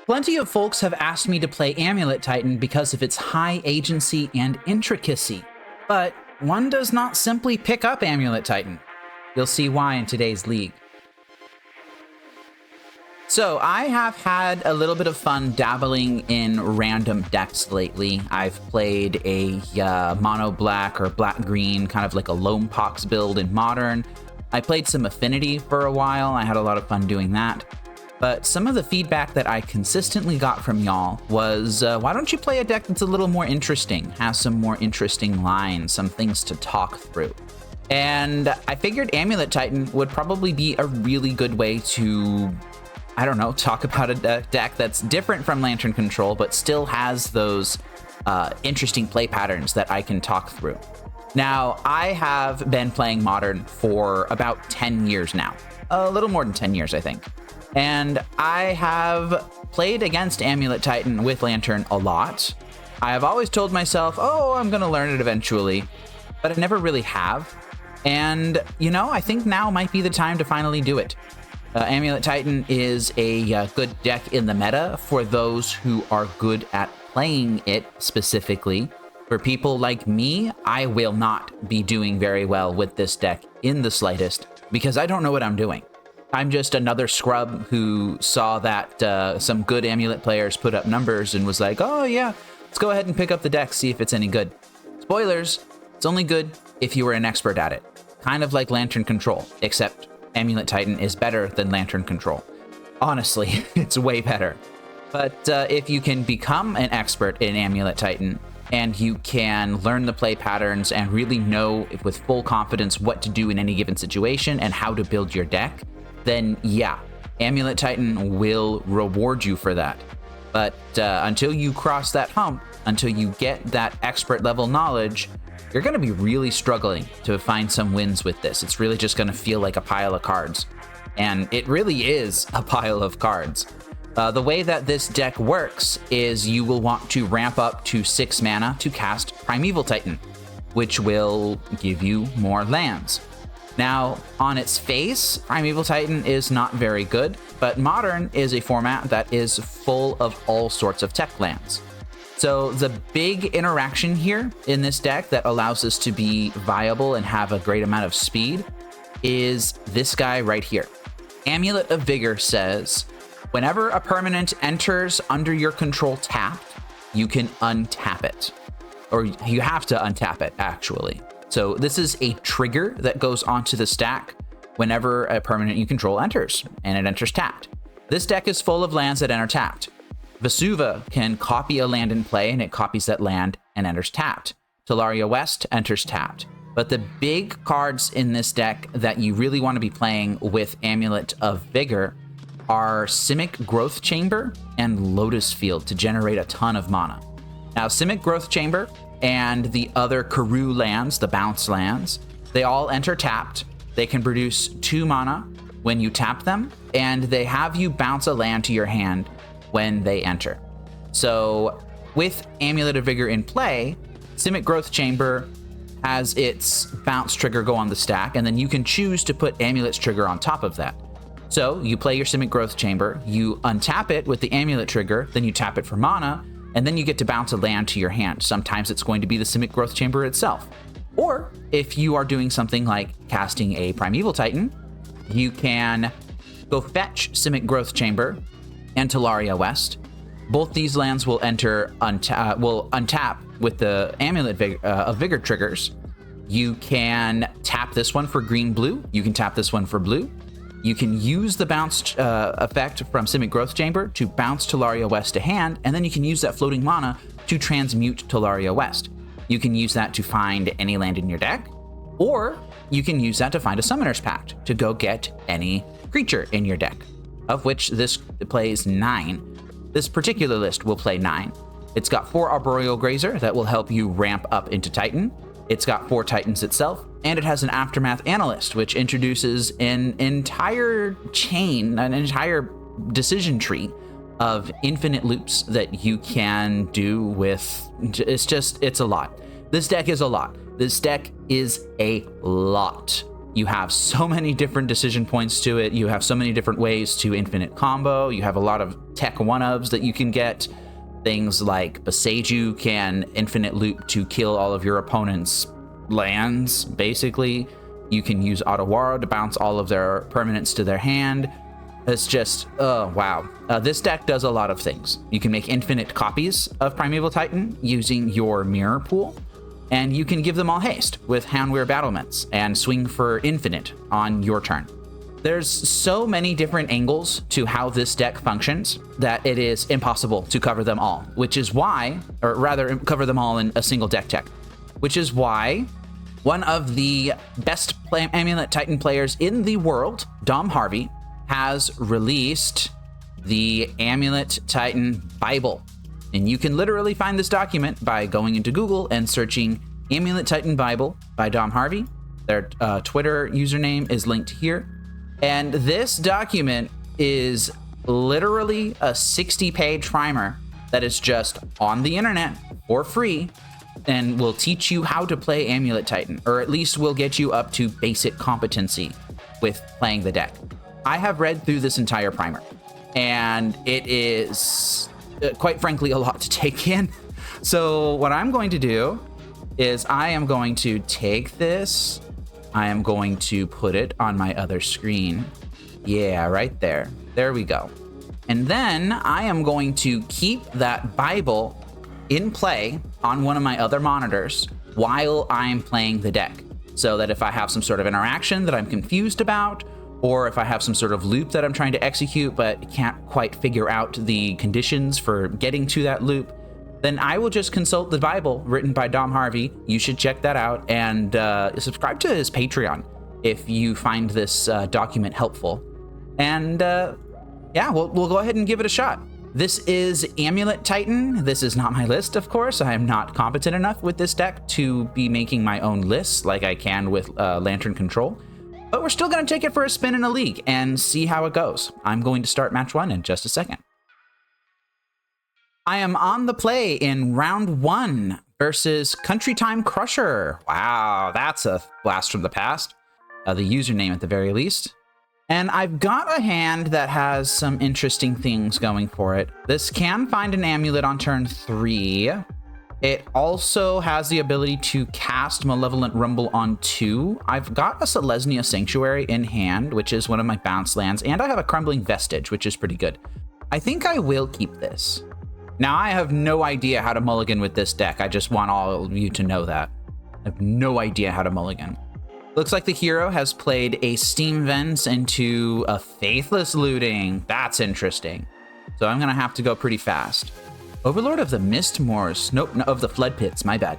Plenty of folks have asked me to play Amulet Titan because of its high agency and intricacy, but one does not simply pick up Amulet Titan. You'll see why in today's league. So I have had a little bit of fun dabbling in random decks lately. I've played a mono black or black green, kind of like a Lone Pox build in Modern. I played some Affinity for a while. I had a lot of fun doing that. But some of the feedback that I consistently got from y'all was, why don't you play a deck that's a little more interesting, has some more interesting lines, some things to talk through. And I figured Amulet Titan would probably be a really good way to, I don't know, talk about a deck that's different from Lantern Control, but still has those interesting play patterns that I can talk through. Now, I have been playing Modern for about 10 years now, a little more than 10 years, I think. And I have played against Amulet Titan with Lantern a lot. I have always told myself, oh, I'm going to learn it eventually, but I never really have. And, you know, I think now might be the time to finally do it. Amulet Titan is a good deck in the meta for those who are good at playing it specifically. For people like me, I will not be doing very well with this deck in the slightest because I don't know what I'm doing. I'm just another scrub who saw that some good Amulet players put up numbers and was like, oh yeah, let's go ahead and pick up the deck, see if it's any good. Spoilers, it's only good if you were an expert at it. Kind of like Lantern Control, except Amulet Titan is better than Lantern Control. Honestly, it's way better. But if you can become an expert in Amulet Titan, and you can learn the play patterns and really know with full confidence what to do in any given situation and how to build your deck, then yeah, Amulet Titan will reward you for that. But until you cross that hump, until you get that expert level knowledge, you're going to be really struggling to find some wins with this. It's really just going to feel like a pile of cards. And it really is a pile of cards. The way that this deck works is you will want to ramp up to 6 mana to cast Primeval Titan, which will give you more lands. Now, on its face, Primeval Titan is not very good, but Modern is a format that is full of all sorts of tech lands. So the big interaction here in this deck that allows us to be viable and have a great amount of speed is this guy right here. Amulet of Vigor says, whenever a permanent enters under your control tapped, you can untap it. Or you have to untap it, actually. So this is a trigger that goes onto the stack whenever a permanent you control enters, and it enters tapped. This deck is full of lands that enter tapped. Vesuva can copy a land in play, and it copies that land and enters tapped. Tolaria West enters tapped. But the big cards in this deck that you really want to be playing with Amulet of Vigor are Simic Growth Chamber and Lotus Field to generate a ton of mana. Now, Simic Growth Chamber and the other Karoo lands, the bounce lands, they all enter tapped. They can produce 2 mana when you tap them, and they have you bounce a land to your hand when they enter. So with Amulet of Vigor in play, Simic Growth Chamber has its bounce trigger go on the stack, and then you can choose to put Amulet's trigger on top of that. So you play your Simic Growth Chamber, you untap it with the Amulet trigger, then you tap it for mana, and then you get to bounce a land to your hand. Sometimes it's going to be the Simic Growth Chamber itself. Or if you are doing something like casting a Primeval Titan, you can go fetch Simic Growth Chamber and Tolaria West. Both these lands will untap with the Amulet of Vigor triggers. You can tap this one for green-blue. You can tap this one for blue. You can use the bounce effect from Simic Growth Chamber to bounce Tolaria West to hand, and then you can use that floating mana to transmute Tolaria West. You can use that to find any land in your deck, or you can use that to find a Summoner's Pact to go get any creature in your deck, of which this plays 9. This particular list will play 9. It's got 4 Arboreal Grazer that will help you ramp up into Titan. It's got 4 Titans itself, and it has an Aftermath Analyst, which introduces an entire chain, an entire decision tree of infinite loops that you can do with. It's a lot. This deck is a lot. This deck is a lot. You have so many different decision points to it. You have so many different ways to infinite combo. You have a lot of tech 1-ofs that you can get. Things like Boseiju can infinite loop to kill all of your opponent's lands, basically. You can use Otawara to bounce all of their permanents to their hand. It's just, oh, wow. This deck does a lot of things. You can make infinite copies of Primeval Titan using your mirror pool, and you can give them all haste with Handweir Battlements and swing for infinite on your turn. There's so many different angles to how this deck functions that it is impossible to cover them all, which is why, or rather cover them all in a single deck check, which is why one of the best Amulet Titan players in the world, Dom Harvey, has released the Amulet Titan Bible. And you can literally find this document by going into Google and searching Amulet Titan Bible by Dom Harvey. Their Twitter username is linked here. And this document is literally a 60-page primer that is just on the internet for free and will teach you how to play Amulet Titan, or at least will get you up to basic competency with playing the deck. I have read through this entire primer, and it is, quite frankly, a lot to take in. So what I'm going to do is I am going to take this, I am going to put it on my other screen. Yeah, right there. There we go. And then I am going to keep that Bible in play on one of my other monitors while I'm playing the deck. So that if I have some sort of interaction that I'm confused about, or if I have some sort of loop that I'm trying to execute but can't quite figure out the conditions for getting to that loop, then I will just consult the Bible written by Dom Harvey. You should check that out, and subscribe to his Patreon if you find this document helpful. And yeah, we'll go ahead and give it a shot. This is Amulet Titan. This is not my list, of course. I am not competent enough with this deck to be making my own lists like I can with Lantern Control. But we're still going to take it for a spin in a league and see how it goes. I'm going to start match 1 in just a second. I am on the play in round 1 versus CountrytimeCrusher. Wow, that's a blast from the past. The username at the very least. And I've got a hand that has some interesting things going for it. This can find an amulet on turn 3. It also has the ability to cast Malevolent Rumble on 2. I've got a Selesnya Sanctuary in hand, which is one of my bounce lands, and I have a Crumbling Vestige, which is pretty good. I think I will keep this. Now, I have no idea how to mulligan with this deck. I just want all of you to know that. I have no idea how to mulligan. Looks like the hero has played a Steam Vents into a Faithless Looting. That's interesting. So I'm going to have to go pretty fast. Overlord of the Mistmoors. Nope, no, of the Flood Pits, my bad.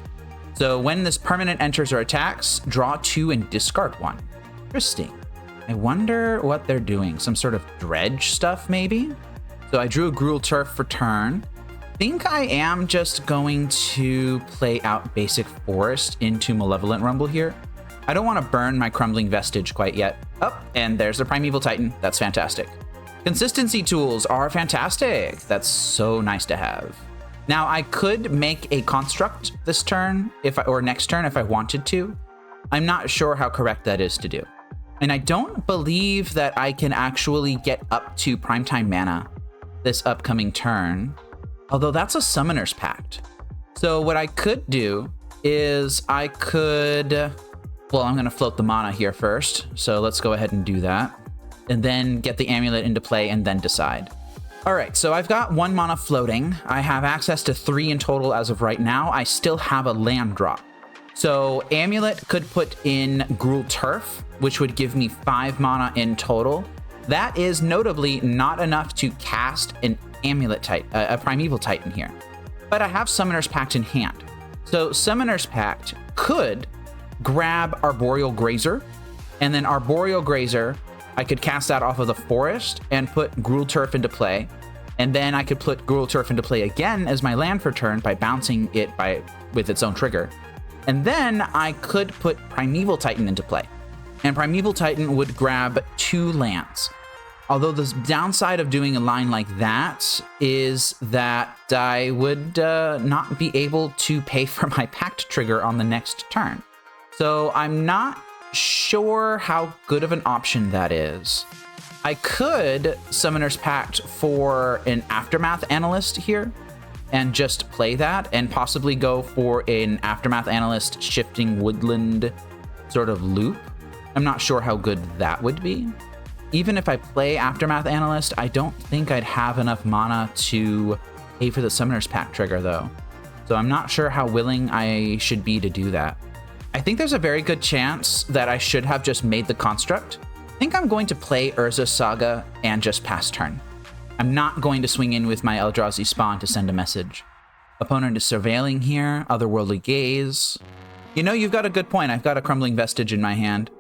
So when this permanent enters or attacks, draw 2 and discard 1. Interesting. I wonder what they're doing. Some sort of dredge stuff, maybe? So I drew a Gruul Turf for turn. I think I am just going to play out Basic Forest into Malevolent Rumble here. I don't want to burn my Crumbling Vestige quite yet. Oh, and there's the Primeval Titan. That's fantastic. Consistency tools are fantastic. That's so nice to have. Now, I could make a construct this turn, or next turn if I wanted to. I'm not sure how correct that is to do. And I don't believe that I can actually get up to Primetime Mana this upcoming turn. Although that's a Summoner's Pact. So what I could do is I could... Well, I'm going to float the mana here first. So let's go ahead and do that. And then get the amulet into play and then decide. All right, so I've got 1 mana floating. I have access to 3 in total as of right now. I still have a land drop. So Amulet could put in Gruul Turf, which would give me 5 mana in total. That is notably not enough to cast an Amulet Titan, a Primeval Titan here. But I have Summoner's Pact in hand. So Summoner's Pact could grab Arboreal Grazer, and then Arboreal Grazer, I could cast that off of the forest and put Gruul Turf into play. And then I could put Gruul Turf into play again as my land for turn by bouncing it with its own trigger. And then I could put Primeval Titan into play. And Primeval Titan would grab 2 lands. Although the downside of doing a line like that is that I would not be able to pay for my Pact trigger on the next turn. So I'm not sure how good of an option that is. I could Summoner's Pact for an Aftermath Analyst here and just play that and possibly go for an Aftermath Analyst Shifting Woodland sort of loop. I'm not sure how good that would be. Even if I play Aftermath Analyst, I don't think I'd have enough mana to pay for the Summoner's Pact trigger though. So I'm not sure how willing I should be to do that. I think there's a very good chance that I should have just made the construct. I think I'm going to play Urza Saga and just pass turn. I'm not going to swing in with my Eldrazi Spawn to send a message. Opponent is surveilling here, Otherworldly Gaze. You know, you've got a good point. I've got a Crumbling Vestige in my hand.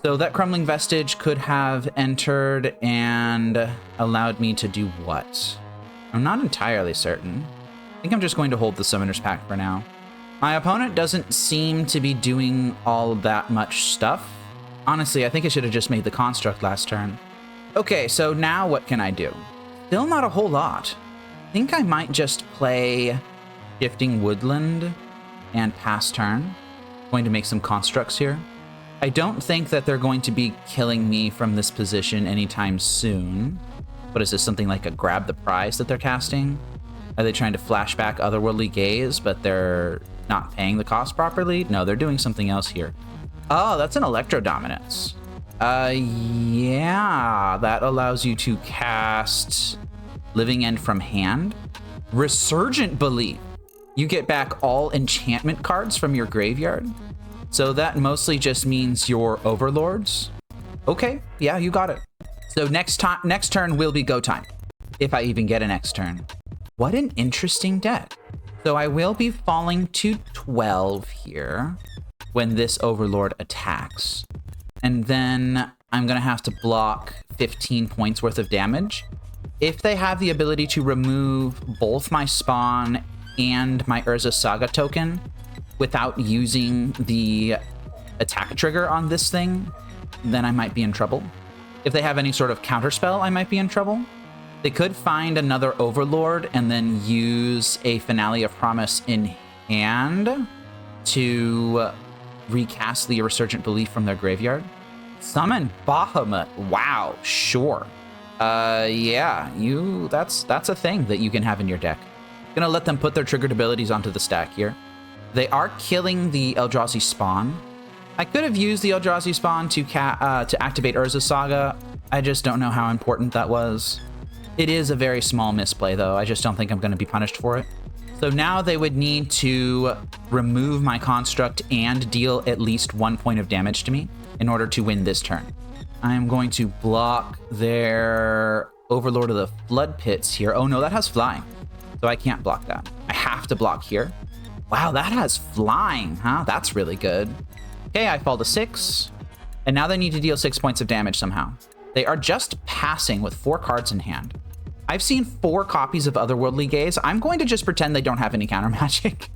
So that Crumbling Vestige could have entered and allowed me to do what? I'm not entirely certain. I think I'm just going to hold the Summoner's Pact for now. My opponent doesn't seem to be doing all that much stuff. Honestly, I think I should have just made the construct last turn. Okay, so now what can I do? Still not a whole lot. I think I might just play Shifting Woodland and pass turn. Going to make some constructs here. I don't think that they're going to be killing me from this position anytime soon. What is this, something like a Grab the Prize that they're casting? Are they trying to flashback Otherworldly Gaze, but they're not paying the cost properly? No, they're doing something else here. Oh, that's an Electro Dominance. Yeah, that allows you to cast Living End from hand. Resurgent Belief. You get back all enchantment cards from your graveyard. So that mostly just means your overlords. Okay, yeah, you got it. So next turn will be go time, if I even get a next turn. What an interesting deck. So I will be falling to 12 here when this overlord attacks. And then I'm gonna have to block 15 points worth of damage. If they have the ability to remove both my spawn and my Urza Saga token without using the attack trigger on this thing, then I might be in trouble. If they have any sort of counterspell, I might be in trouble. They could find another Overlord and then use a Finale of Promise in hand to recast the Resurgent Belief from their graveyard. Summon Bahamut. Wow, sure. Yeah, that's a thing that you can have in your deck. Gonna let them put their triggered abilities onto the stack here. They are killing the Eldrazi Spawn. I could have used the Eldrazi Spawn to activate Urza Saga. I just don't know how important that was. It is a very small misplay, though. I just don't think I'm going to be punished for it. So now they would need to remove my construct and deal at least 1 point of damage to me in order to win this turn. I'm going to block their Overlord of the Flood Pits here. Oh no, that has flying. So I can't block that. I have to block here. Wow, that has flying, huh? That's really good. Okay, I fall to 6. And now they need to deal 6 points of damage somehow. They are just passing with 4 cards in hand. I've seen 4 copies of Otherworldly Gaze. I'm going to just pretend they don't have any counter magic.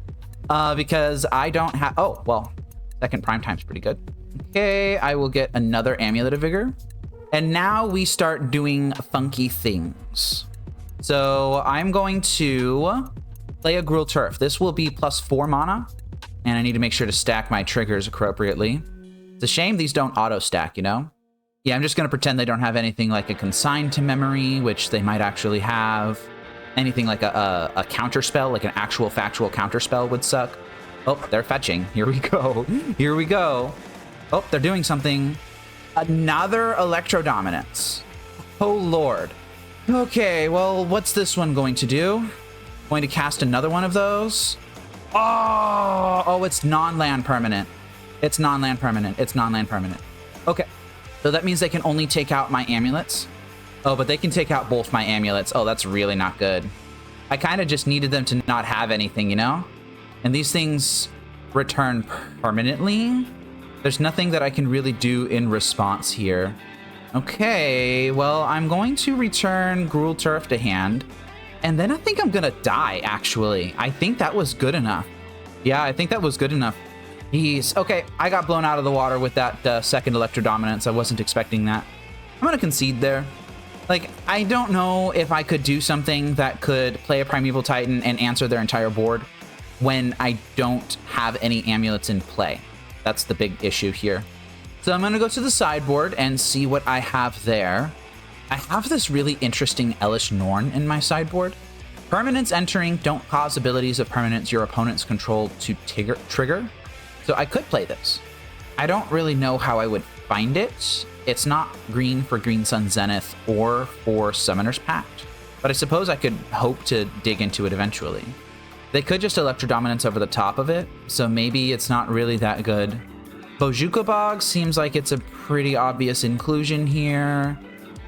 Because I don't have... Oh, well, second prime time's pretty good. Okay, I will get another Amulet of Vigor. And now we start doing funky things. So I'm going to play a Gruul Turf. This will be +4 mana. And I need to make sure to stack my triggers appropriately. It's a shame these don't auto-stack, you know? Yeah, I'm just going to pretend they don't have anything like a Consign to Memory, which they might actually have. Anything like a counterspell, like an actual factual counterspell would suck. Oh, they're fetching. Here we go. Here we go. Oh, they're doing something. Another Electro Dominance. Oh, Lord. Okay, well, what's this one going to do? Going to cast another one of those? Oh, it's non-land permanent. It's non-land permanent. It's non-land permanent. Okay. So that means they can only take out my amulets. Oh, but they can take out both my amulets. Oh, that's really not good. I kind of just needed them to not have anything, you know? And these things return permanently. There's nothing that I can really do in response here. Okay, well, I'm going to return Gruul Turf to hand. And then I think I'm going to die, actually. I think that was good enough. Yeah, I think that was good enough. Jeez. Okay, I got blown out of the water with that second Electro Dominance. I wasn't expecting that. I'm going to concede there. Like, I don't know if I could do something that could play a Primeval Titan and answer their entire board when I don't have any amulets in play. That's the big issue here. So I'm going to go to the sideboard and see what I have there. I have this really interesting Elish Norn in my sideboard. Permanents entering don't cause abilities of permanents your opponents control to trigger. So I could play this. I don't really know how I would find it. It's not green for Green Sun Zenith or for Summoner's Pact, but I suppose I could hope to dig into it eventually. They could just Electro Dominance over the top of it, so maybe it's not really that good. Bojuka Bog seems like it's a pretty obvious inclusion here.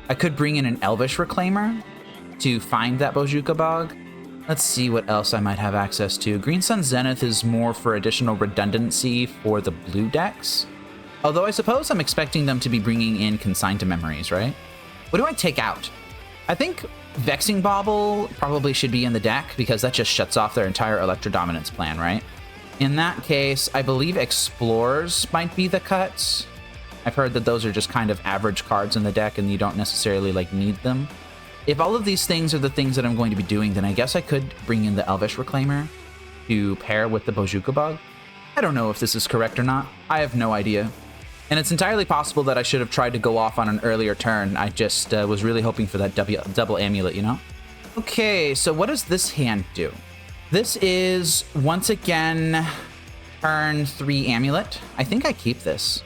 I could bring in an Elvish Reclaimer to find that Bojuka Bog. Let's see what else I might have access to. Green Sun Zenith is more for additional redundancy for the blue decks. Although I suppose I'm expecting them to be bringing in Consign to Memories, right? What do I take out? I think Vexing Bauble probably should be in the deck because that just shuts off their entire Electro Dominance plan, right? In that case, I believe Explorers might be the cuts. I've heard that those are just kind of average cards in the deck and you don't necessarily like need them. If all of these things are the things that I'm going to be doing, then I guess I could bring in the Elvish Reclaimer to pair with the Bojuka Bog. I don't know if this is correct or not. I have no idea. And it's entirely possible that I should have tried to go off on an earlier turn. I just was really hoping for that double amulet, you know? Okay, so what does this hand do? This is, once again, turn 3 amulet. I think I keep this.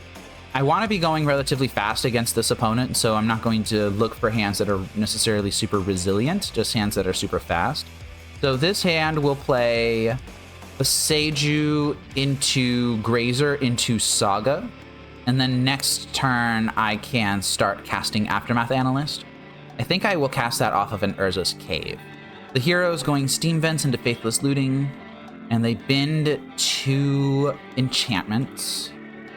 I want to be going relatively fast against this opponent, so I'm not going to look for hands that are necessarily super resilient, just hands that are super fast. So this hand will play a Seiju into Grazer into Saga, and then next turn I can start casting Aftermath Analyst. I think I will cast that off of an Urza's Cave. The hero is going Steam Vents into Faithless Looting, and they bend 2 enchantments.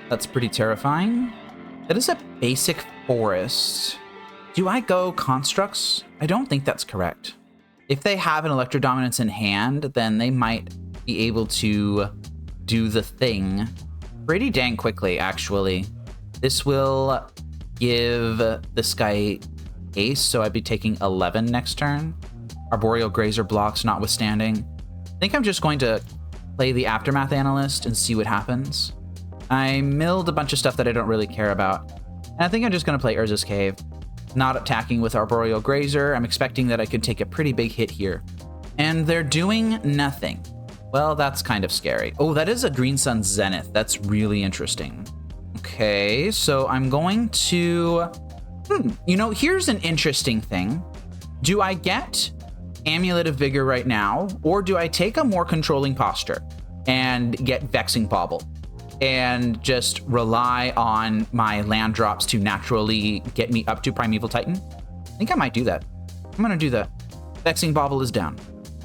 That's pretty terrifying. That is a basic forest. Do I go Constructs? I don't think that's correct. If they have an Electro Dominance in hand, then they might be able to do the thing pretty dang quickly, actually. This will give this guy Ace, so I'd be taking 11 next turn. Arboreal Grazer blocks notwithstanding. I think I'm just going to play the Aftermath Analyst and see what happens. I milled a bunch of stuff that I don't really care about. And I think I'm just going to play Urza's Cave. Not attacking with Arboreal Grazer. I'm expecting that I could take a pretty big hit here. And they're doing nothing. Well, that's kind of scary. Oh, that is a Green Sun Zenith. That's really interesting. Okay, so I'm going to... You know, here's an interesting thing. Do I get Amulet of Vigor right now, or do I take a more controlling posture and get Vexing Bauble and just rely on my land drops to naturally get me up to Primeval Titan? I think I might do that. I'm going to do that. Vexing Bauble is down.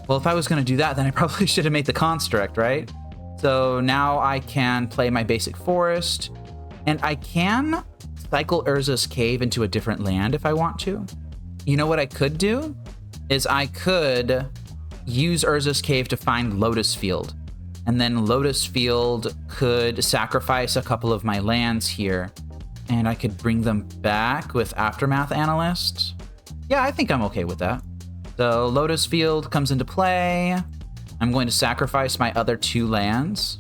Well, if I was going to do that, then I probably should have made the Construct, right? So now I can play my basic forest, and I can cycle Urza's Cave into a different land if I want to. You know what I could do? Is I could use Urza's Cave to find Lotus Field. And then Lotus Field could sacrifice a couple of my lands here. And I could bring them back with Aftermath Analyst. Yeah, I think I'm okay with that. So Lotus Field comes into play. I'm going to sacrifice my other 2 lands.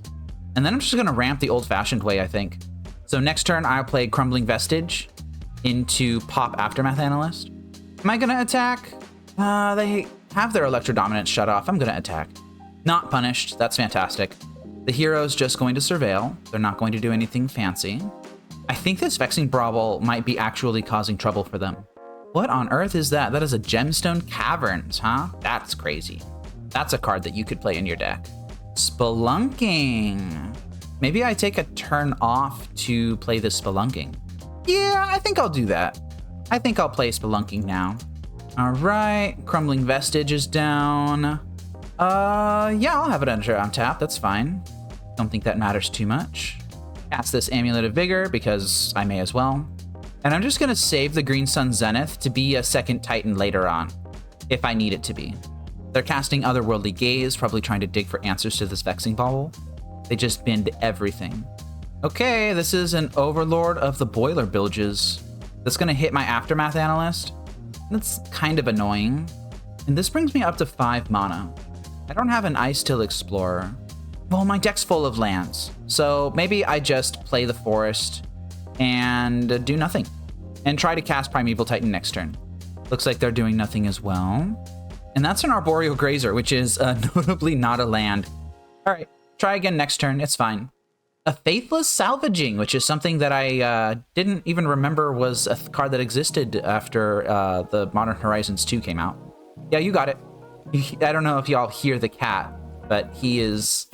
And then I'm just going to ramp the old-fashioned way, I think. So next turn, I'll play Crumbling Vestige into Pop Aftermath Analyst. Am I going to attack? They have their Electro Dominance shut off. I'm going to attack. Not punished. That's fantastic. The hero's just going to surveil. They're not going to do anything fancy. I think this Vexing Bauble might be actually causing trouble for them. What on earth is that? That is a Gemstone Caverns, huh? That's crazy. That's a card that you could play in your deck. Spelunking. Maybe I take a turn off to play this Spelunking. Yeah, I think I'll do that. I think I'll play Spelunking now. All right, Crumbling Vestige is down. Yeah, I'll have it on tap. That's fine. Don't think that matters too much. Cast this Amulet of Vigor because I may as well. And I'm just going to save the Green Sun Zenith to be a second Titan later on, if I need it to be. They're casting Otherworldly Gaze, probably trying to dig for answers to this Vexing Bauble. They just bend everything. Okay, this is an Overlord of the Boiler Bilges. That's going to hit my Aftermath Analyst. That's kind of annoying. And this brings me up to 5 mana. I don't have an Ice-Till Explorer. Well, my deck's full of lands. So maybe I just play the forest and do nothing. And try to cast Primeval Titan next turn. Looks like they're doing nothing as well. And that's an Arboreal Grazer, which is notably not a land. All right, try again next turn. It's fine. A Faithless Salvaging, which is something that I didn't even remember was a card that existed after the Modern Horizons 2 came out. Yeah, you got it. I don't know if y'all hear the cat, but he is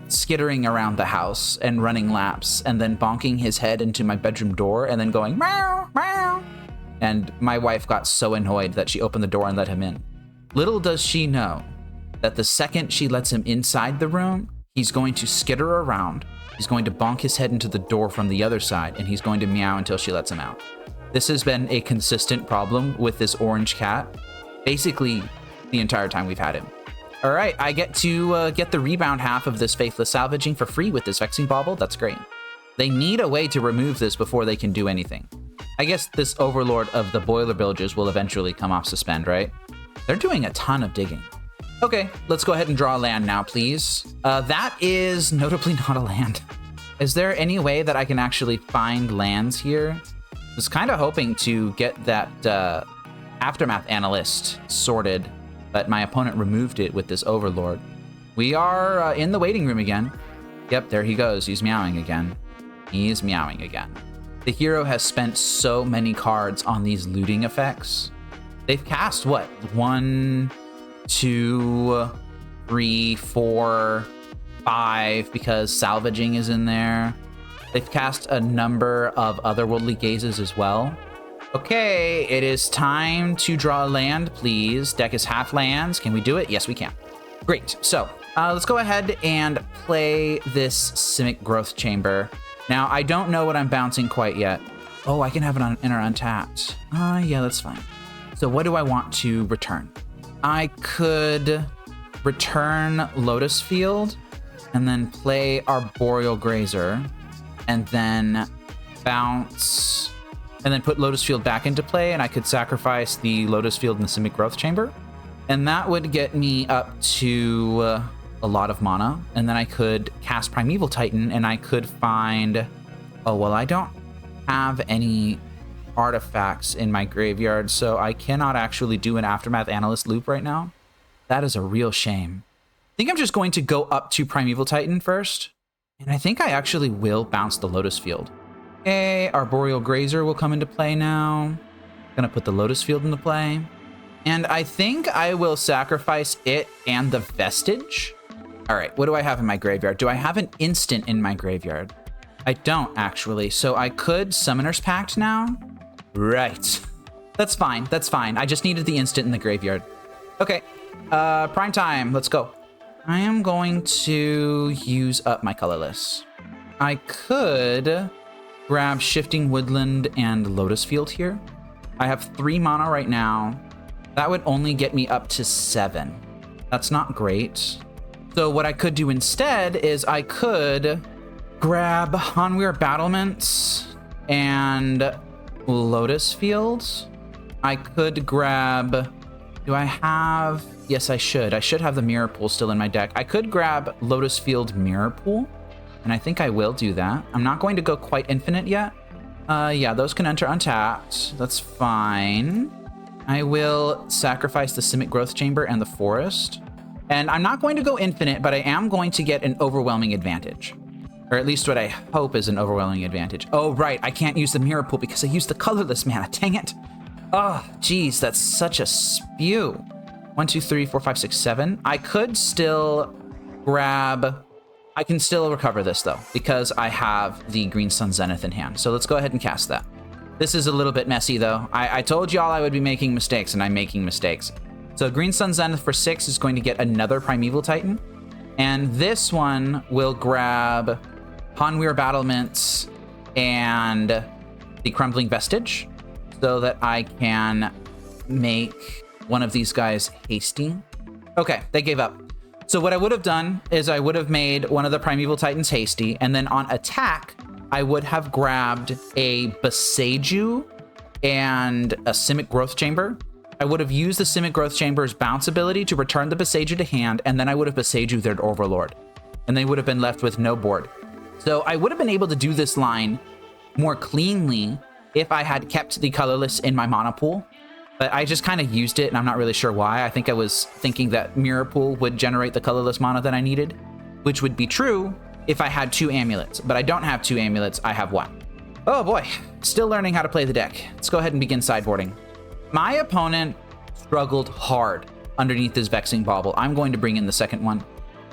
skittering around the house and running laps and then bonking his head into my bedroom door and then going meow, meow. And my wife got so annoyed that she opened the door and let him in. Little does she know that the second she lets him inside the room, he's going to skitter around. He's going to bonk his head into the door from the other side, and he's going to meow until she lets him out. This has been a consistent problem with this orange cat, basically the entire time we've had him. All right, I get to get the rebound half of this Faithless Salvaging for free with this Vexing Bauble. That's great. They need a way to remove this before they can do anything. I guess this Overlord of the Boiler Villages will eventually come off suspend, right? They're doing a ton of digging. Okay, let's go ahead and draw a land now, please. That is notably not a land. Is there any way that I can actually find lands here? I was kind of hoping to get that Aftermath Analyst sorted, but my opponent removed it with this Overlord. We are in the waiting room again. Yep, there he goes. He's meowing again. He's meowing again. The hero has spent so many cards on these looting effects. They've cast, what, 1, 2, 3, 4, 5, because Salvaging is in there. They've cast a number of otherworldly gazes as well. Okay, it is time to draw a land, please. Deck is half lands. Can we do it? Yes, we can. Great. So let's go ahead and play this Simic Growth Chamber. Now, I don't know what I'm bouncing quite yet. Oh, I can have it on enter untapped. Yeah, that's fine. So what do I want to return? I could return Lotus Field and then play Arboreal Grazer and then bounce and then put Lotus Field back into play, and I could sacrifice the Lotus Field in the Simic Growth Chamber. And that would get me up to a lot of mana. And then I could cast Primeval Titan, and I could find... Oh, well, I don't have any artifacts in my graveyard, so I cannot actually do an Aftermath Analyst loop right now. That is a real shame. I think I'm just going to go up to Primeval Titan first. And I think I actually will bounce the Lotus Field. Okay, Arboreal Grazer will come into play now. Gonna put the Lotus Field into play. And I think I will sacrifice it and the Vestige. All right, what do I have in my graveyard? Do I have an instant in my graveyard? I don't, actually. So I could Summoner's Pact now? Right. That's fine, that's fine. I just needed the instant in the graveyard. Okay, prime time, let's go. I am going to use up my colorless. I could grab Shifting Woodland and Lotus Field here. I have 3 mana right now. That would only get me up to 7. That's not great. So what I could do instead is I could grab Hanweir Battlements and Lotus Fields. I could grab... Do I have... Yes, I should. I should have the Mirror Pool still in my deck. I could grab Lotus Field Mirror Pool, and I think I will do that. I'm not going to go quite infinite yet. Yeah, those can enter untapped. That's fine. I will sacrifice the Simic Growth Chamber and the Forest. And I'm not going to go infinite, but I am going to get an overwhelming advantage. Or at least what I hope is an overwhelming advantage. Oh, right. I can't use the Mirror Pool because I used the colorless mana. Dang it. Oh, geez. That's such a spew. 1, 2, 3, 4, 5, 6, 7. I could still grab... I can still recover this, though, because I have the Green Sun Zenith in hand. So let's go ahead and cast that. This is a little bit messy, though. I told y'all I would be making mistakes, and I'm making mistakes. So Green Sun Zenith for 6 is going to get another Primeval Titan. And this one will grab Hanweir Battlements and the Crumbling Vestige so that I can make one of these guys hasty. Okay, they gave up. So what I would have done is I would have made one of the Primeval Titans hasty, and then on attack, I would have grabbed a Boseiju and a Simic Growth Chamber. I would have used the Simic Growth Chamber's bounce ability to return the Boseiju to hand, and then I would have Boseiju their Overlord, and they would have been left with no board. So I would have been able to do this line more cleanly if I had kept the colorless in my mana pool. But I just kind of used it, and I'm not really sure why. I think I was thinking that Mirror Pool would generate the colorless mana that I needed, which would be true if I had 2 amulets. But I don't have 2 amulets, I have 1. Oh boy, still learning how to play the deck. Let's go ahead and begin sideboarding. My opponent struggled hard underneath this Vexing Bauble. I'm going to bring in the second one.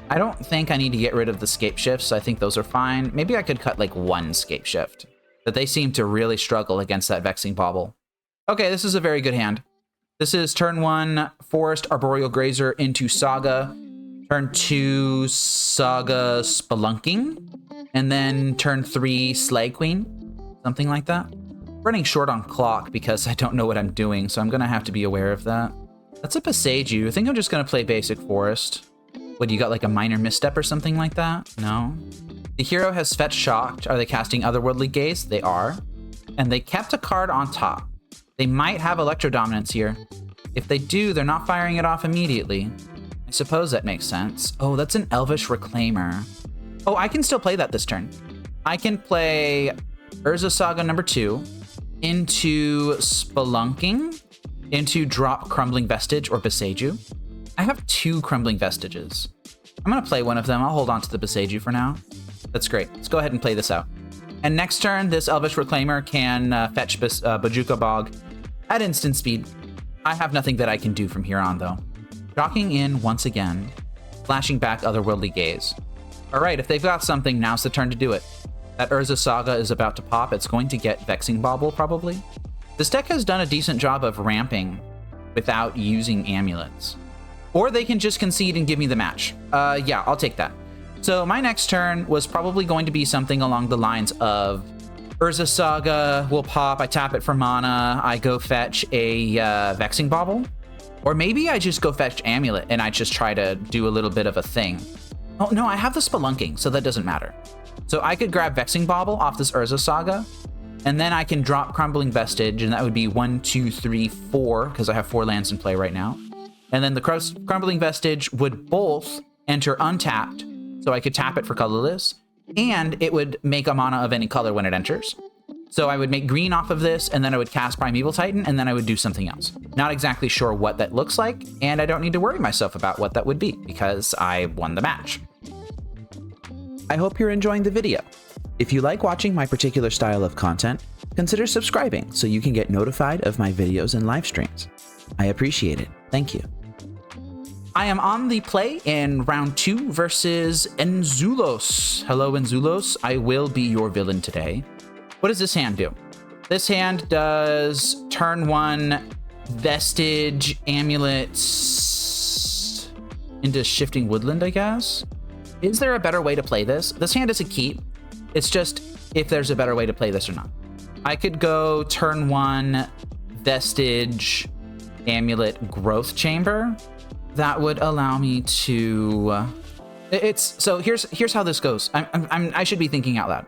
I don't think I need to get rid of the scape shifts. I think those are fine. Maybe I could cut like 1 scape shift. But they seem to really struggle against that Vexing Bauble. Okay, this is a very good hand. This is turn 1, Forest Arboreal Grazer into Saga. Turn 2, Saga Spelunking. And then turn 3, Slag Queen. Something like that. Running short on clock because I don't know what I'm doing, so I'm going to have to be aware of that. That's a Passeju. I think I'm just going to play basic Forest. What, you got like a minor misstep or something like that? No. The hero has Fetch Shocked. Are they casting Otherworldly Gaze? They are. And they kept a card on top. They might have Electro Dominance here. If they do, they're not firing it off immediately. I suppose that makes sense. Oh, that's an Elvish Reclaimer. Oh, I can still play that this turn. I can play Urza Saga number 2 into Spelunking, into drop Crumbling Vestige or Passeju. I have 2 Crumbling Vestiges. I'm going to play one of them. I'll hold on to the Passeju for now. That's great. Let's go ahead and play this out. And next turn, this Elvish Reclaimer can fetch Bojuka Bog at instant speed. I have nothing that I can do from here on, though. Docking in once again, flashing back Otherworldly Gaze. All right, if they've got something, now's the turn to do it. That Urza Saga is about to pop. It's going to get Vexing Bauble, probably. This deck has done a decent job of ramping without using amulets. Or they can just concede and give me the match. Yeah, I'll take that. So my next turn was probably going to be something along the lines of Urza Saga will pop, I tap it for mana, I go fetch a Vexing Bauble. Or maybe I just go fetch Amulet and I just try to do a little bit of a thing. Oh no, I have the Spelunking, so that doesn't matter. So I could grab Vexing Bauble off this Urza Saga, and then I can drop Crumbling Vestige, and that would be 1, 2, 3, 4, because I have 4 lands in play right now. And then the Crumbling Vestige would both enter untapped, so I could tap it for colorless, and it would make a mana of any color when it enters. So I would make green off of this, and then I would cast Primeval Titan, and then I would do something else. Not exactly sure what that looks like, and I don't need to worry myself about what that would be, because I won the match. I hope you're enjoying the video. If you like watching my particular style of content, consider subscribing so you can get notified of my videos and live streams. I appreciate it. Thank you. I am on the play in round 2 versus Enzulos. Hello, Enzulos. I will be your villain today. What does this hand do? This hand does turn 1 Vestige Amulets into Shifting Woodland, I guess. Is there a better way to play this? This hand is a keep. It's just if there's a better way to play this or not. I could go turn 1 Vestige Amulet Growth Chamber. That would allow me to. So here's how this goes. I should be thinking out loud.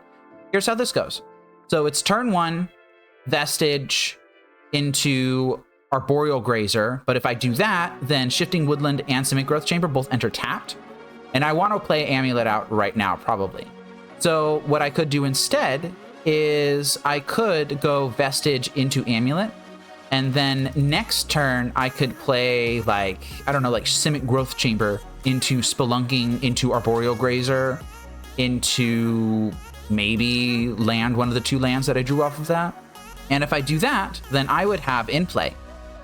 Here's how this goes. So it's turn 1 Vestige into Arboreal Grazer, but if I do that, then Shifting Woodland and Simic Growth Chamber both enter tapped, and I want to play Amulet out right now probably. So what I could do instead is I could go Vestige into Amulet. And then next turn, I could play, like, I don't know, like Simic Growth Chamber into Spelunking, into Arboreal Grazer, into maybe land one of the 2 lands that I drew off of that. And if I do that, then I would have in play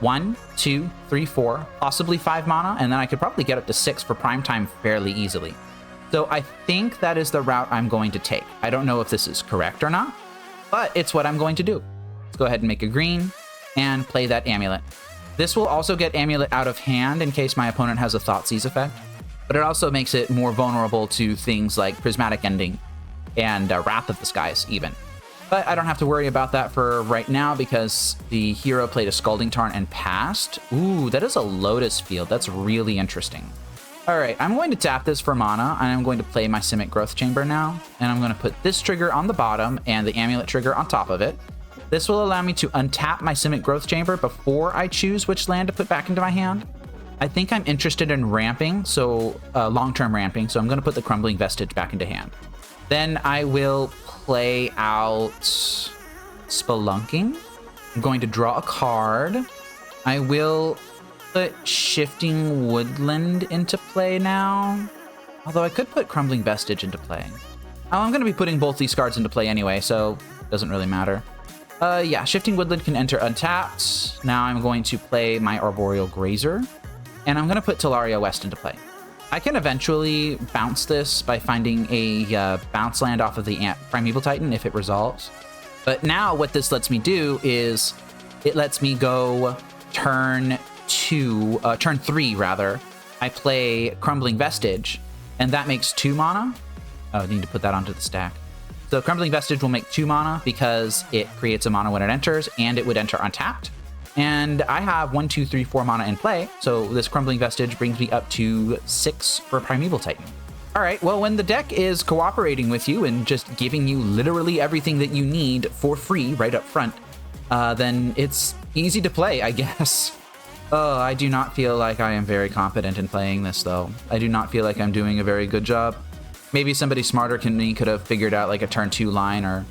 1, 2, 3, 4, possibly 5 mana, and then I could probably get up to 6 for prime time fairly easily. So I think that is the route I'm going to take. I don't know if this is correct or not, but it's what I'm going to do. Let's go ahead and make a green and play that Amulet. This will also get Amulet out of hand in case my opponent has a Thoughtseize effect, but it also makes it more vulnerable to things like Prismatic Ending and Wrath of the Skies even. But I don't have to worry about that for right now because the hero played a Scalding Tarn and passed. Ooh, that is a Lotus Field. That's really interesting. All right, I'm going to tap this for mana, and I'm going to play my Simic Growth Chamber now, and I'm going to put this trigger on the bottom and the Amulet trigger on top of it. This will allow me to untap my Simic Growth Chamber before I choose which land to put back into my hand. I think I'm interested in ramping, so long-term ramping, so I'm going to put the Crumbling Vestige back into hand. Then I will play out Spelunking. I'm going to draw a card. I will put Shifting Woodland into play now. Although I could put Crumbling Vestige into play. Oh, I'm going to be putting both these cards into play anyway, so it doesn't really matter. Yeah, Shifting Woodland can enter untapped. Now I'm going to play my Arboreal Grazer. And I'm going to put Tellaria West into play. I can eventually bounce this by finding a bounce land off of the Primeval Titan if it resolves. But now what this lets me do is it lets me go turn 3 rather. I play Crumbling Vestige, and that makes 2 mana. Oh, I need to put that onto the stack. So Crumbling Vestige will make 2 mana because it creates a mana when it enters, and it would enter untapped. And I have 1, 2, 3, 4 mana in play, so this Crumbling Vestige brings me up to 6 for Primeval Titan. All right, well, when the deck is cooperating with you and just giving you literally everything that you need for free right up front, then it's easy to play, I guess. Oh, I do not feel like I am very competent in playing this, though. I do not feel like I'm doing a very good job. Maybe somebody smarter than me could have figured out like a turn 2 line or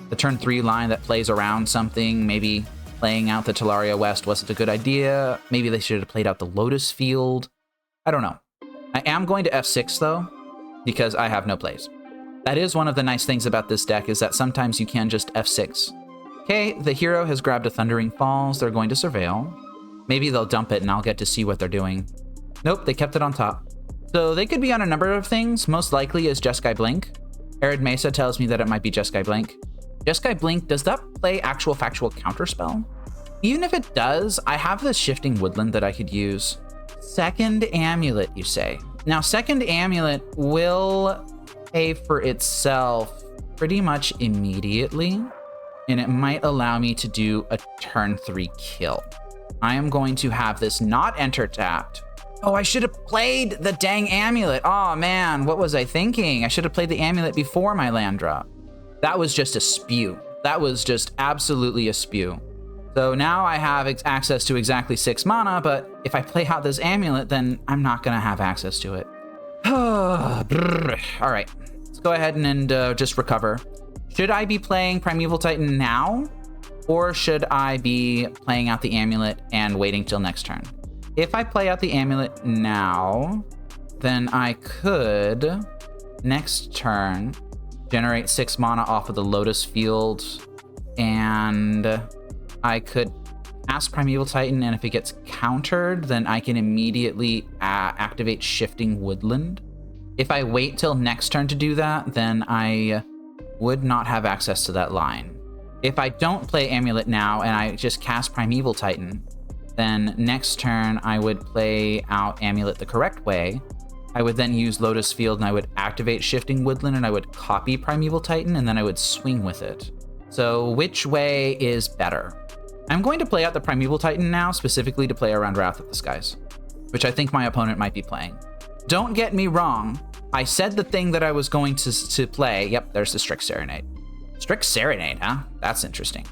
the turn 3 line that plays around something. Maybe playing out the Tellaria West wasn't a good idea. Maybe they should have played out the Lotus Field. I don't know. I am going to F6 though, because I have no plays. That is one of the nice things about this deck, is that sometimes you can just F6. Okay, the hero has grabbed a Thundering Falls. They're going to Surveil. Maybe they'll dump it and I'll get to see what they're doing. Nope, they kept it on top. So they could be on a number of things. Most likely is Jeskai Blink. Arid Mesa tells me that it might be Jeskai Blink. Jeskai Blink, does that play actual factual counterspell? Even if it does, I have this Shifting Woodland that I could use. Second Amulet, you say? Now, Second Amulet will pay for itself pretty much immediately, and it might allow me to do a turn 3 kill. I am going to have this not enter tapped. Oh, I should have played the dang Amulet. Oh man, what was I thinking? I should have played the Amulet before my land drop. That was just a spew. That was just absolutely a spew. So now I have access to exactly 6 mana, but if I play out this Amulet, then I'm not going to have access to it. All right, let's go ahead and just recover. Should I be playing Primeval Titan now, or should I be playing out the Amulet and waiting till next turn? If I play out the Amulet now, then I could, next turn, generate 6 mana off of the Lotus Field, and I could ask Primeval Titan, and if it gets countered, then I can immediately activate Shifting Woodland. If I wait till next turn to do that, then I would not have access to that line. If I don't play Amulet now, and I just cast Primeval Titan, then next turn I would play out Amulet the correct way. I would then use Lotus Field and I would activate Shifting Woodland and I would copy Primeval Titan and then I would swing with it. So which way is better? I'm going to play out the Primeval Titan now, specifically to play around Wrath of the Skies, which I think my opponent might be playing. Don't get me wrong. I said the thing that I was going to play. Yep, there's the Strix Serenade. Strix Serenade, huh? That's interesting.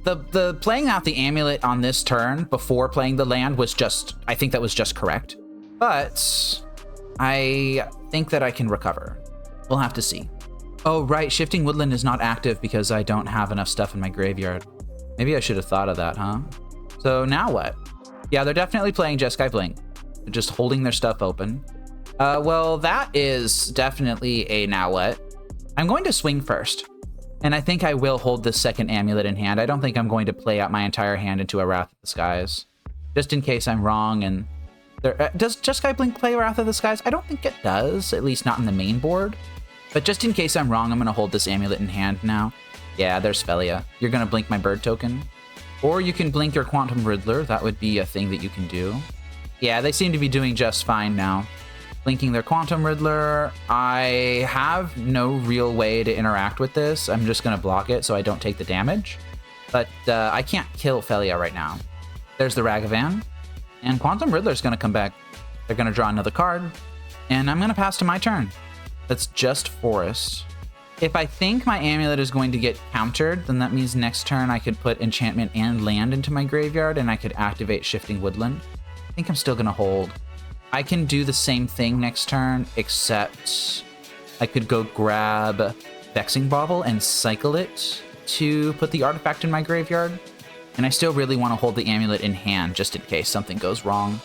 The playing out the Amulet on this turn before playing the land was just, I think that was just correct. But I think that I can recover. We'll have to see. Oh, right. Shifting Woodland is not active because I don't have enough stuff in my graveyard. Maybe I should have thought of that, huh? So now what? Yeah, they're definitely playing Jeskai Blink. They're just holding their stuff open. Well, that is definitely a now what. I'm going to swing first. And I think I will hold this second Amulet in hand. I don't think I'm going to play out my entire hand into a Wrath of the Skies. Just in case I'm wrong. And does Jeskai Blink play Wrath of the Skies? I don't think it does, at least not in the main board. But just in case I'm wrong, I'm going to hold this Amulet in hand now. Yeah, there's Felia. You're going to blink my bird token. Or you can blink your Quantum Riddler. That would be a thing that you can do. Yeah, they seem to be doing just fine now. Blinking their Quantum Riddler. I have no real way to interact with this. I'm just going to block it so I don't take the damage. But I can't kill Felia right now. There's the Ragavan. And Quantum Riddler's going to come back. They're going to draw another card. And I'm going to pass to my turn. That's just Forest. If I think my Amulet is going to get countered, then that means next turn I could put Enchantment and Land into my graveyard, and I could activate Shifting Woodland. I think I'm still going to hold. I can do the same thing next turn, except I could go grab Vexing Bauble and cycle it to put the artifact in my graveyard. And I still really want to hold the amulet in hand just in case something goes wrong.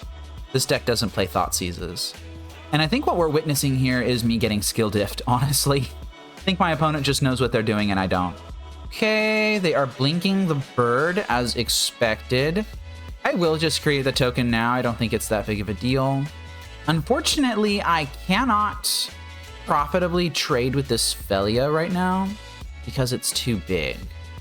This deck doesn't play Thoughtseizes. And I think what we're witnessing here is me getting skill diffed, honestly. I think my opponent just knows what they're doing and I don't. Okay, they are blinking the bird as expected. I will just create the token now. I don't think it's that big of a deal. Unfortunately, I cannot profitably trade with this Felia right now because it's too big.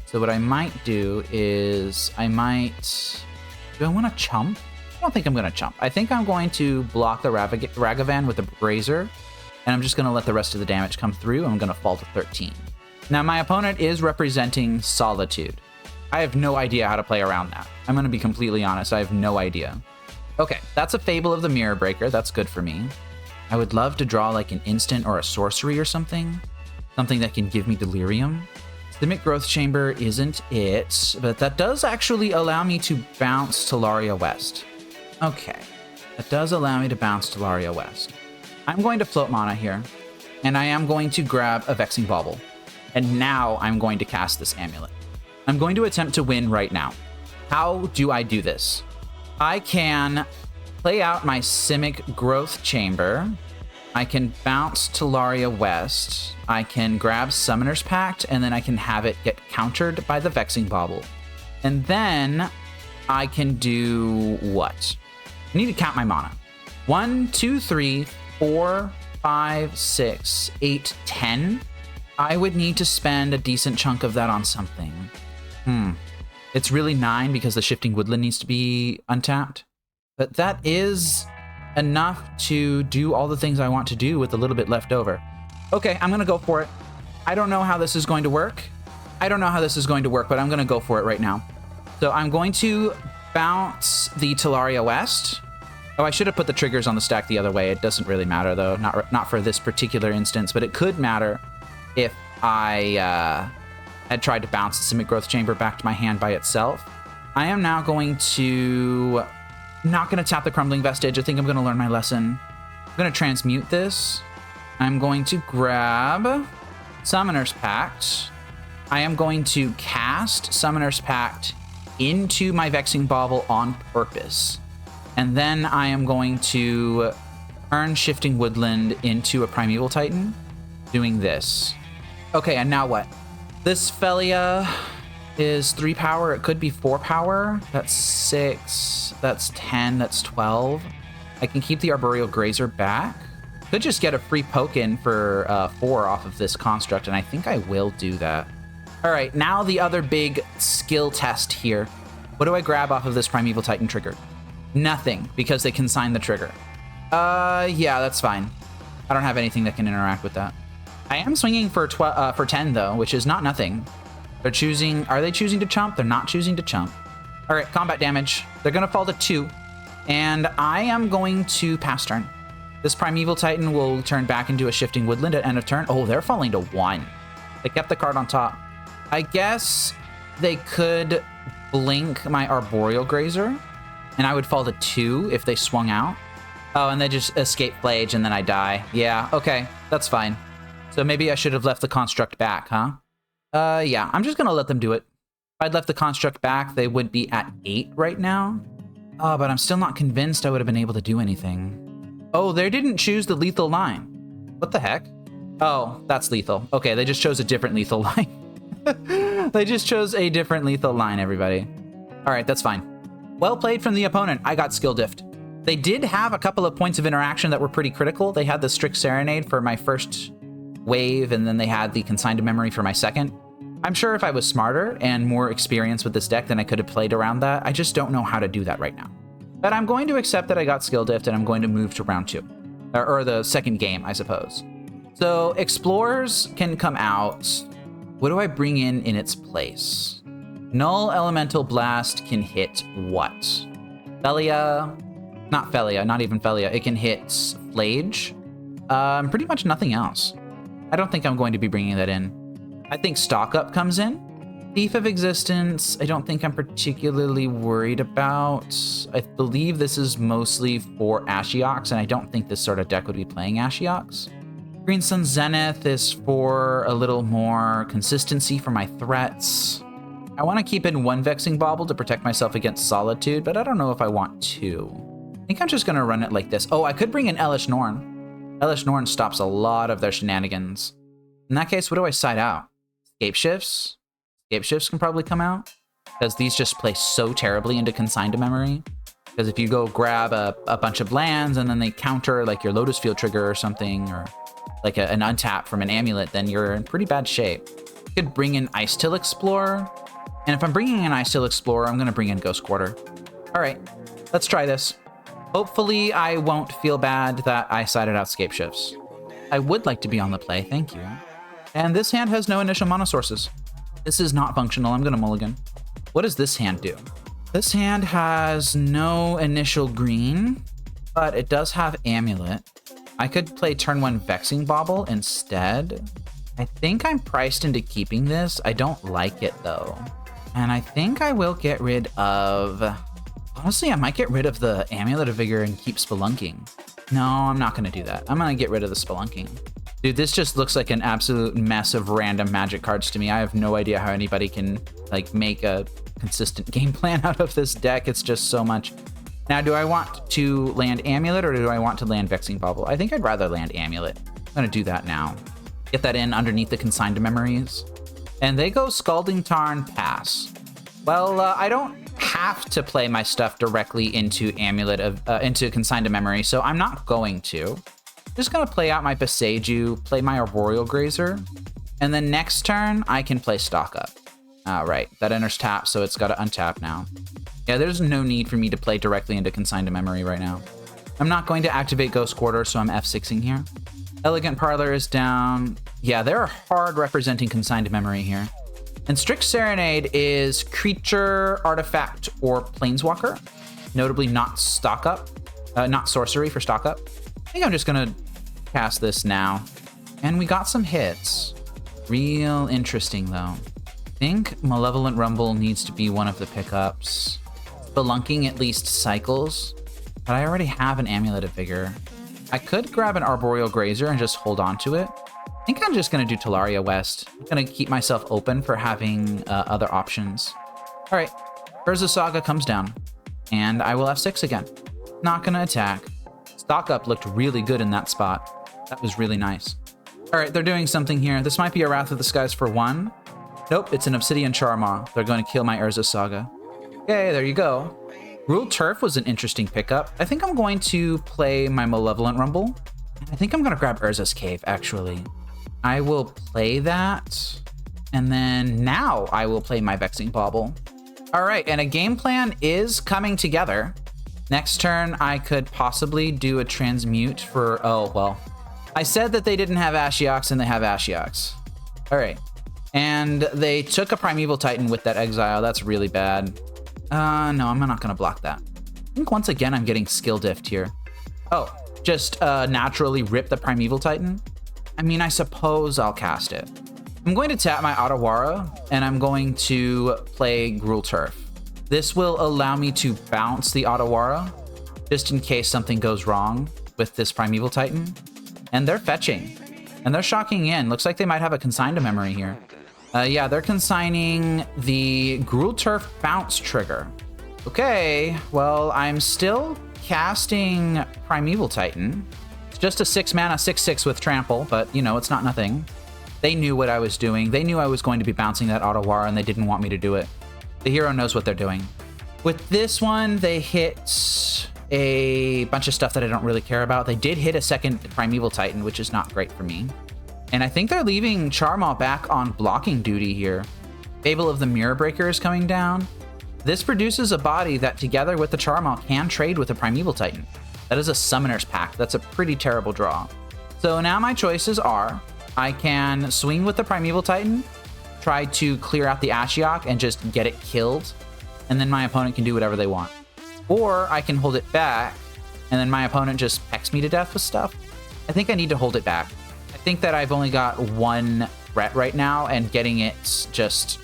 So what I might do is do I want to chump? I don't think I'm going to chump. I think I'm going to block the Ragavan with a Brazier, and I'm just going to let the rest of the damage come through. I'm going to fall to 13. Now, my opponent is representing Solitude. I have no idea how to play around that. I'm going to be completely honest. I have no idea. Okay, that's a Fable of the Mirror Breaker. That's good for me. I would love to draw like an instant or a sorcery or something. Something that can give me Delirium. Simic Growth Chamber isn't it, but that does actually allow me to bounce Talaria West. Okay, that does allow me to bounce Talaria West. I'm going to float mana here, and I am going to grab a Vexing Bauble. And now I'm going to cast this amulet. I'm going to attempt to win right now. How do I do this? I can play out my Simic Growth Chamber. I can bounce Talaria West. I can grab Summoner's Pact, and then I can have it get countered by the Vexing Bauble. And then I can do what? I need to count my mana. 1, 2, 3, 4, 5, 6, 8, 10. I would need to spend a decent chunk of that on something. It's really 9 because the Shifting Woodland needs to be untapped. But that is enough to do all the things I want to do with a little bit left over. Okay, I'm going to go for it. I don't know how this is going to work. But I'm going to go for it right now. So I'm going to bounce the Talaria West. Oh, I should have put the triggers on the stack the other way. It doesn't really matter, though. Not for this particular instance, but it could matter if I had tried to bounce the Simic Growth Chamber back to my hand by itself. I am now going to... not going to tap the Crumbling Vestige. I think I'm going to learn my lesson. I'm going to transmute this. I'm going to grab Summoner's Pact. I am going to cast Summoner's Pact into my Vexing Bauble on purpose. And then I am going to turn Shifting Woodland into a Primeval Titan, doing this. Okay, and now what? This Felia is 3 power. It could be 4 power. That's 6. That's 10. That's 12. I can keep the Arboreal Grazer back. Could just get a free poke in for 4 off of this construct, and I think I will do that. All right, now the other big skill test here. What do I grab off of this Primeval Titan trigger? Nothing, because they consign the trigger. Yeah, that's fine. I don't have anything that can interact with that. I am swinging for 10, though, which is not nothing. They're choosing... Are they choosing to chump? They're not choosing to chump. All right, combat damage. They're going to fall to 2. And I am going to pass turn. This Primeval Titan will turn back into a Shifting Woodland at end of turn. Oh, they're falling to 1. They kept the card on top. I guess they could blink my Arboreal Grazer, and I would fall to 2 if they swung out. Oh, and they just escape Flage, and then I die. Yeah, okay, that's fine. So maybe I should have left the construct back, huh? Yeah, I'm just gonna let them do it. If I'd left the construct back, they would be at 8 right now. Oh, but I'm still not convinced I would have been able to do anything. Oh, they didn't choose the lethal line. What the heck? Oh, that's lethal. Okay, they just chose a different lethal line. They just chose a different lethal line, everybody. All right, that's fine. Well played from the opponent. I got skill diffed. They did have a couple of points of interaction that were pretty critical. They had the Strict Serenade for my first wave, and then they had the Consigned Memory for my second. I'm sure if I was smarter and more experienced with this deck, then I could have played around that. I just don't know how to do that right now. But I'm going to accept that I got skill diffed, and I'm going to move to round 2. Or the second game, I suppose. So Explorers can come out. What do I bring in its place? Null Elemental Blast can hit what? Felia? Not Felia, not even Felia. It can hit Flage. Pretty much nothing else. I don't think I'm going to be bringing that in. I think Stock Up comes in. Thief of Existence, I don't think I'm particularly worried about. I believe this is mostly for Ashiox, and I don't think this sort of deck would be playing Ashiox. Green Sun Zenith is for a little more consistency for my threats. I want to keep in one Vexing Bauble to protect myself against Solitude, but I don't know if I want two. I think I'm just going to run it like this. Oh, I could bring in Elish Norn. Elish Norn stops a lot of their shenanigans. In that case, what do I side out? Scape Shifts? Scape Shifts can probably come out, because these just play so terribly into Consigned to Memory. Because if you go grab a bunch of lands and then they counter like your Lotus Field trigger or something, or like an untap from an Amulet, then you're in pretty bad shape. You could bring in Icetill Explorer. And if I'm bringing in Icetill Explorer, I'm going to bring in Ghost Quarter. All right, let's try this. Hopefully I won't feel bad that I sided out Scape Shifts. I would like to be on the play, thank you. And this hand has no initial mana sources. This is not functional, I'm going to mulligan. What does this hand do? This hand has no initial green, but it does have Amulet. I could play turn 1 Vexing Bauble instead. I think I'm priced into keeping this. I don't like it though. And I think I will get rid of... Honestly, I might get rid of the Amulet of Vigor and keep Spelunking. No, I'm not going to do that. I'm going to get rid of the Spelunking. Dude, this just looks like an absolute mess of random magic cards to me. I have no idea how anybody can like make a consistent game plan out of this deck. It's just so much. Now, do I want to land Amulet or do I want to land Vexing Bauble? I think I'd rather land Amulet. I'm going to do that now. Get that in underneath the Consigned to Memories. And they go Scalding Tarn, pass. Well, I don't have to play my stuff directly into into Consigned to Memory, so I'm not going to. Just gonna play out my Boseiju, play my Arboreal Grazer, and then next turn I can play Stock Up. Right, that enters tap, so it's got to untap now. Yeah, there's no need for me to play directly into Consigned to Memory right now. I'm not going to activate Ghost Quarter, so I'm F6ing here. Elegant Parlor is down. Yeah, they're hard representing Consigned to Memory here. And Strict Serenade is creature, artifact, or planeswalker. Notably not stock up, not sorcery for stock up. I think I'm just gonna cast this now. And we got some hits. Real interesting though. I think Malevolent Rumble needs to be one of the pickups. Spelunking at least cycles, but I already have an Amulet of Vigor. I could grab an Arboreal Grazer and just hold on to it. I think I'm just going to do Talaria West. I'm going to keep myself open for having other options. All right, Urza Saga comes down, and I will F6 again. Not going to attack. Stock Up looked really good in that spot. That was really nice. All right, they're doing something here. This might be a Wrath of the Skies for 1. Nope, it's an Obsidian Charmaw. They're going to kill my Urza Saga. Okay, there you go. Ruled Turf was an interesting pickup. I think I'm going to play my Malevolent Rumble. I think I'm going to grab Urza's Cave, actually. I will play that, and then now I will play my Vexing Bauble. All right, and a game plan is coming together. Next turn, I could possibly do a Transmute for... Oh, well. I said that they didn't have Ashiok, and they have Ashiok. All right. And they took a Primeval Titan with that Exile. That's really bad. No, I'm not going to block that. I think once again, I'm getting Skill Dift here. Oh, just naturally rip the Primeval Titan? I mean, I suppose I'll cast it. I'm going to tap my Otawara, and I'm going to play Gruul Turf. This will allow me to bounce the Otawara, just in case something goes wrong with this Primeval Titan. And they're fetching, and they're shocking in. Looks like they might have a Consigned to Memory here. Yeah, they're consigning the Gruul Turf bounce trigger. Okay, well, I'm still casting Primeval Titan. Just a 6-mana 6/6 with Trample, but, you know, it's not nothing. They knew what I was doing. They knew I was going to be bouncing that Otawara, and they didn't want me to do it. The hero knows what they're doing. With this one, they hit a bunch of stuff that I don't really care about. They did hit a second Primeval Titan, which is not great for me. And I think they're leaving Charmaw back on blocking duty here. Fable of the Mirror Breaker is coming down. This produces a body that, together with the Charmaw, can trade with a Primeval Titan. That is a Summoner's Pact. That's a pretty terrible draw. So now my choices are, I can swing with the Primeval Titan, try to clear out the Ashiok and just get it killed, and then my opponent can do whatever they want. Or I can hold it back, and then my opponent just pecks me to death with stuff. I think I need to hold it back. I think that I've only got one threat right now, and getting it just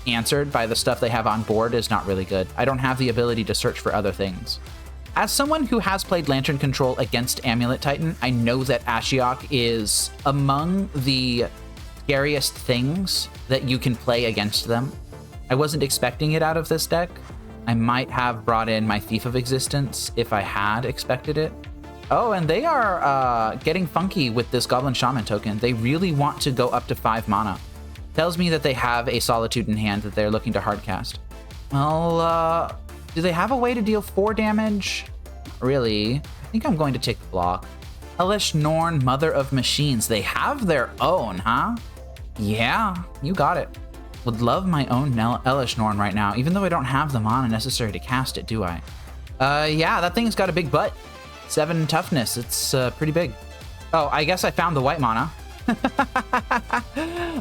answered by the stuff they have on board is not really good. I don't have the ability to search for other things. As someone who has played Lantern Control against Amulet Titan, I know that Ashiok is among the scariest things that you can play against them. I wasn't expecting it out of this deck. I might have brought in my Thief of Existence if I had expected it. Oh, and they are getting funky with this Goblin Shaman token. They really want to go up to 5 mana. Tells me that they have a Solitude in hand that they're looking to hardcast. Well, do they have a way to deal 4 damage? Really? I think I'm going to take the block. Elesh Norn, Mother of Machines. They have their own, huh? Yeah, you got it. Would love my own Elesh Norn right now, even though I don't have the mana necessary to cast it, do I? Yeah, that thing's got a big butt. 7 toughness. It's pretty big. Oh, I guess I found the white mana.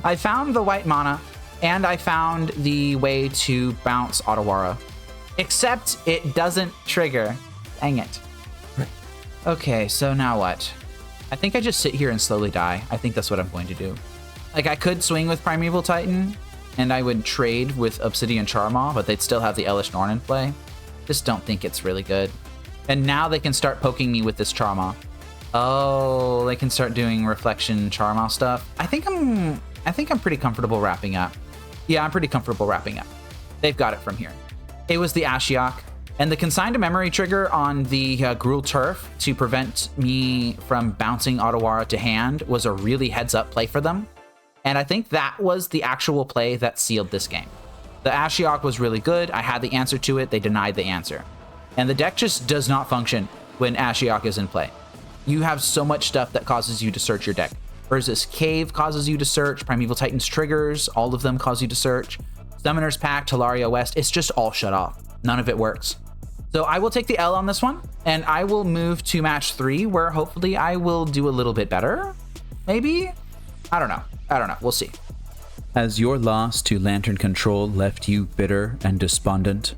I found the white mana, and I found the way to bounce Otawara. Except it doesn't trigger. Dang it. Okay, so now what? I think I just sit here and slowly die. I think that's what I'm going to do. Like, I could swing with Primeval Titan, and I would trade with Obsidian Charmaw, but they'd still have the Elesh Norn in play. Just don't think it's really good. And now they can start poking me with this Charmaw. Oh, they can start doing Reflection Charmaw stuff. I think I'm pretty comfortable wrapping up. Yeah, I'm pretty comfortable wrapping up. They've got it from here. It was the Ashiok, and the Consign to Memory trigger on the Gruul Turf to prevent me from bouncing Otawara to hand was a really heads-up play for them. And I think that was the actual play that sealed this game. The Ashiok was really good. I had the answer to it. They denied the answer. And the deck just does not function when Ashiok is in play. You have so much stuff that causes you to search your deck. Urza's Cave causes you to search. Primeval Titan's triggers, all of them cause you to search. Summoner's Pact, Talaria West, it's just all shut off. None of it works. So I will take the L on this one, and I will move to match 3, where hopefully I will do a little bit better. Maybe? I don't know. We'll see. Has your loss to Lantern Control left you bitter and despondent?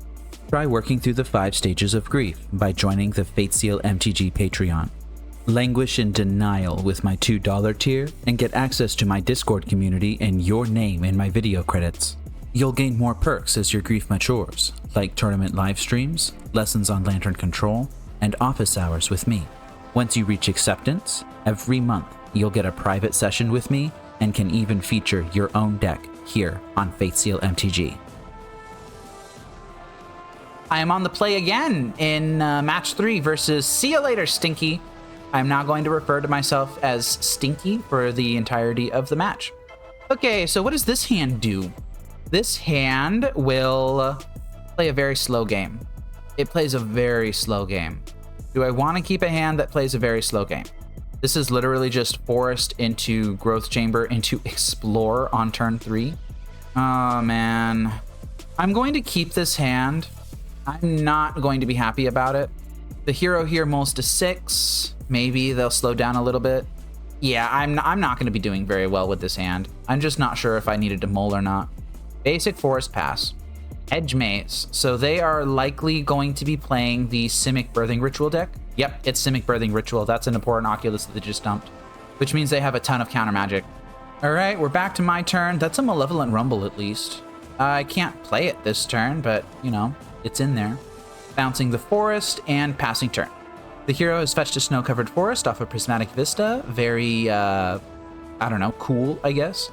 Try working through the 5 stages of grief by joining the Fateseal MTG Patreon. Languish in denial with my $2 tier and get access to my Discord community and your name in my video credits. You'll gain more perks as your grief matures, like tournament live streams, lessons on Lantern Control, and office hours with me. Once you reach acceptance, every month you'll get a private session with me and can even feature your own deck here on Fateseal MTG. I am on the play again in match 3 versus See You Later, Stinky. I'm now going to refer to myself as Stinky for the entirety of the match. Okay, so what does this hand do? This hand will play a very slow game. It plays a very slow game. Do I want to keep a hand that plays a very slow game? This is literally just Forest into Growth Chamber into Explore on turn 3. Oh, man. I'm going to keep this hand. I'm not going to be happy about it. The hero here mulls to 6. Maybe they'll slow down a little bit. Yeah, I'm not going to be doing very well with this hand. I'm just not sure if I needed to mull or not. Basic Forest Pass. Edge Maze. So they are likely going to be playing the Simic Birthing Ritual deck. Yep, it's Simic Birthing Ritual. That's an important Oculus that they just dumped, which means they have a ton of counter magic. All right, we're back to my turn. That's a Malevolent Rumble at least. I can't play it this turn, but, you know, it's in there. Bouncing the Forest and passing turn. The hero has fetched a snow-covered forest off a Prismatic Vista. Very, I don't know, cool, I guess.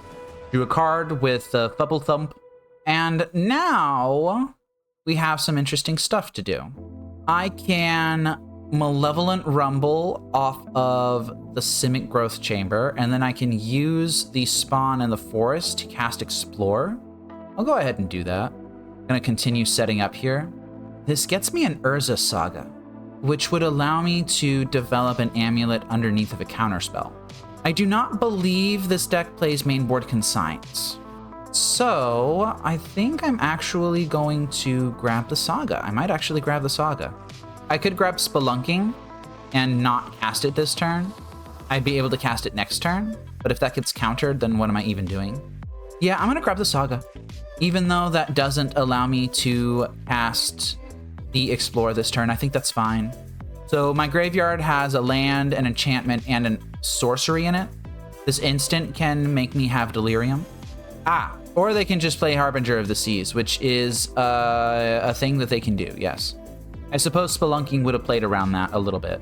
Drew a card with Fubble Thump. And now we have some interesting stuff to do. I can Malevolent Rumble off of the Simic Growth Chamber, and then I can use the spawn in the forest to cast Explore. I'll go ahead and do that. I'm going to continue setting up here. This gets me an Urza Saga, which would allow me to develop an amulet underneath of a counterspell. I do not believe this deck plays mainboard consigns. So I think I'm actually going to grab the Saga. I might actually grab the Saga. I could grab Spelunking and not cast it this turn. I'd be able to cast it next turn, but if that gets countered, then what am I even doing? Yeah, I'm gonna grab the Saga, even though that doesn't allow me to cast the Explore this turn. I think that's fine. So my graveyard has a land, an enchantment, and a sorcery in it. This instant can make me have Delirium. Or they can just play Harbinger of the Seas, which is a thing that they can do, yes. I suppose Spelunking would have played around that a little bit.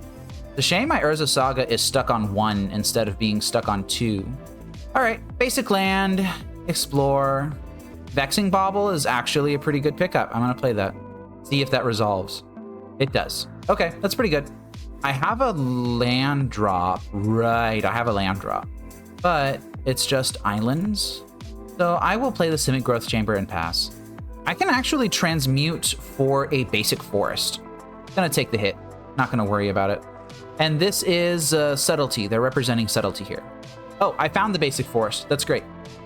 The shame my Urza Saga is stuck on 1 instead of being stuck on 2. All right, basic land, explore. Vexing Bauble is actually a pretty good pickup. I'm gonna play that. See if that resolves. It does. Okay, that's pretty good. I have a land drop. Right, I have a land drop. But it's just islands. So I will play the Simic Growth Chamber and pass. I can actually transmute for a basic forest. Gonna take the hit. Not gonna worry about it. And this is Subtlety. They're representing Subtlety here. Oh, I found the basic forest. That's great.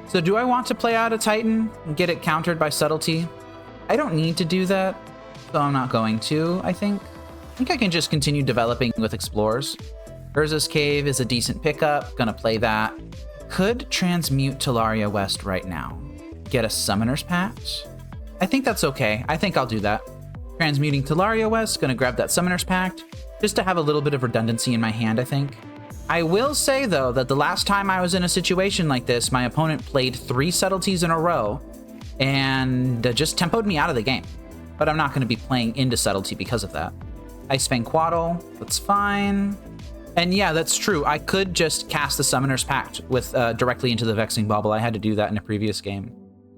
So do I want to play out a Titan and get it countered by Subtlety? I don't need to do that, so I'm not going to, I think. I think I can just continue developing with Explorers. Urza's Cave is a decent pickup. Gonna play that. Could transmute Talaria West right now. Get a Summoner's Pact? I think that's okay. I think I'll do that. Transmuting Talaria West, gonna grab that Summoner's Pact, just to have a little bit of redundancy in my hand, I think. I will say, though, that the last time I was in a situation like this, my opponent played 3 Subtleties in a row and just tempoed me out of the game. But I'm not going to be playing into Subtlety because of that. Icefang Quaddle, that's fine. And yeah, that's true. I could just cast the Summoner's Pact with directly into the Vexing Bauble. I had to do that in a previous game.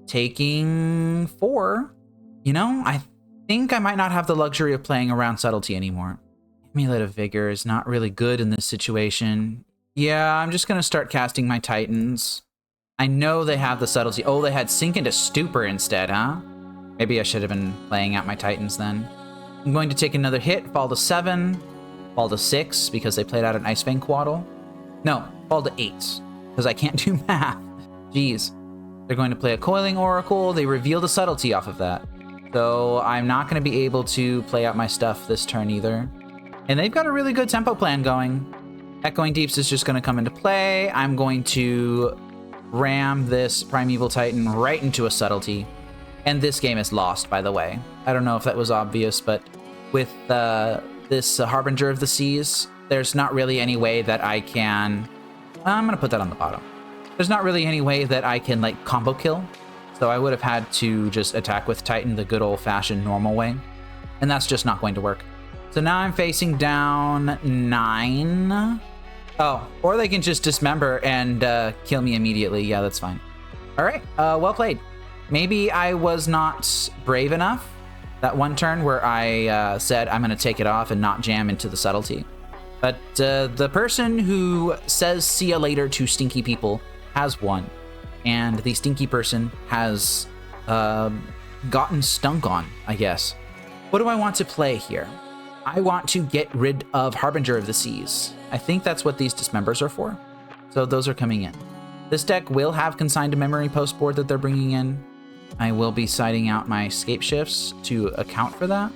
Taking 4. You know, I think I might not have the luxury of playing around Subtlety anymore. Amulet of Vigor is not really good in this situation. Yeah, I'm just going to start casting my Titans. I know they have the Subtlety. Oh, they had Sink into Stupor instead, huh? Maybe I should have been playing out my Titans then. I'm going to take another hit, fall to 7, fall to 6, because they played out an Icefang Quaddle. No, fall to 8, because I can't do math. Jeez. They're going to play a Coiling Oracle. They reveal the Subtlety off of that. So I'm not going to be able to play out my stuff this turn either. And they've got a really good tempo plan going. Echoing Deeps is just going to come into play. I'm going to ram this Primeval Titan right into a Subtlety. And this game is lost, by the way. I don't know if that was obvious, but with this Harbinger of the Seas, there's not really any way that I can... I'm going to put that on the bottom. There's not really any way that I can, like, combo kill. So I would have had to just attack with Titan the good old-fashioned normal way. And that's just not going to work. So now I'm facing down 9. Oh, or they can just dismember and kill me immediately. Yeah, that's fine. All right, well played. Maybe I was not brave enough that one turn where I said I'm going to take it off and not jam into the Subtlety. But the person who says see ya later to stinky people has won. And the stinky person has gotten stunk on, I guess. What do I want to play here? I want to get rid of Harbinger of the Seas. I think that's what these dismembers are for. So those are coming in. This deck will have Consigned to Memory post board that they're bringing in. I will be siding out my Scape Shifts to account for that.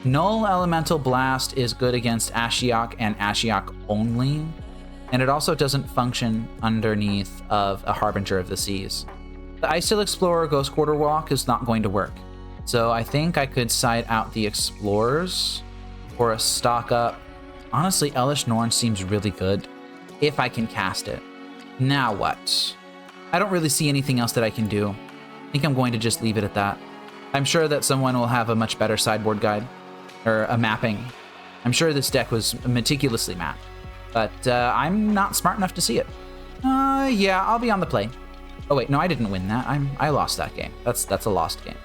Null Elemental Blast is good against Ashiok and Ashiok only. And it also doesn't function underneath of a Harbinger of the Seas. The Icill Explorer Ghost Quarter Walk is not going to work. So I think I could side out the Explorers or a stock up. Honestly, Elish Norn seems really good if I can cast it. Now what? I don't really see anything else that I can do. I think I'm going to just leave it at that. I'm sure that someone will have a much better sideboard guide or a mapping. I'm sure this deck was meticulously mapped, but I'm not smart enough to see it. Yeah, I'll be on the play. Oh wait, no, I didn't win that. I lost that game. That's a lost game.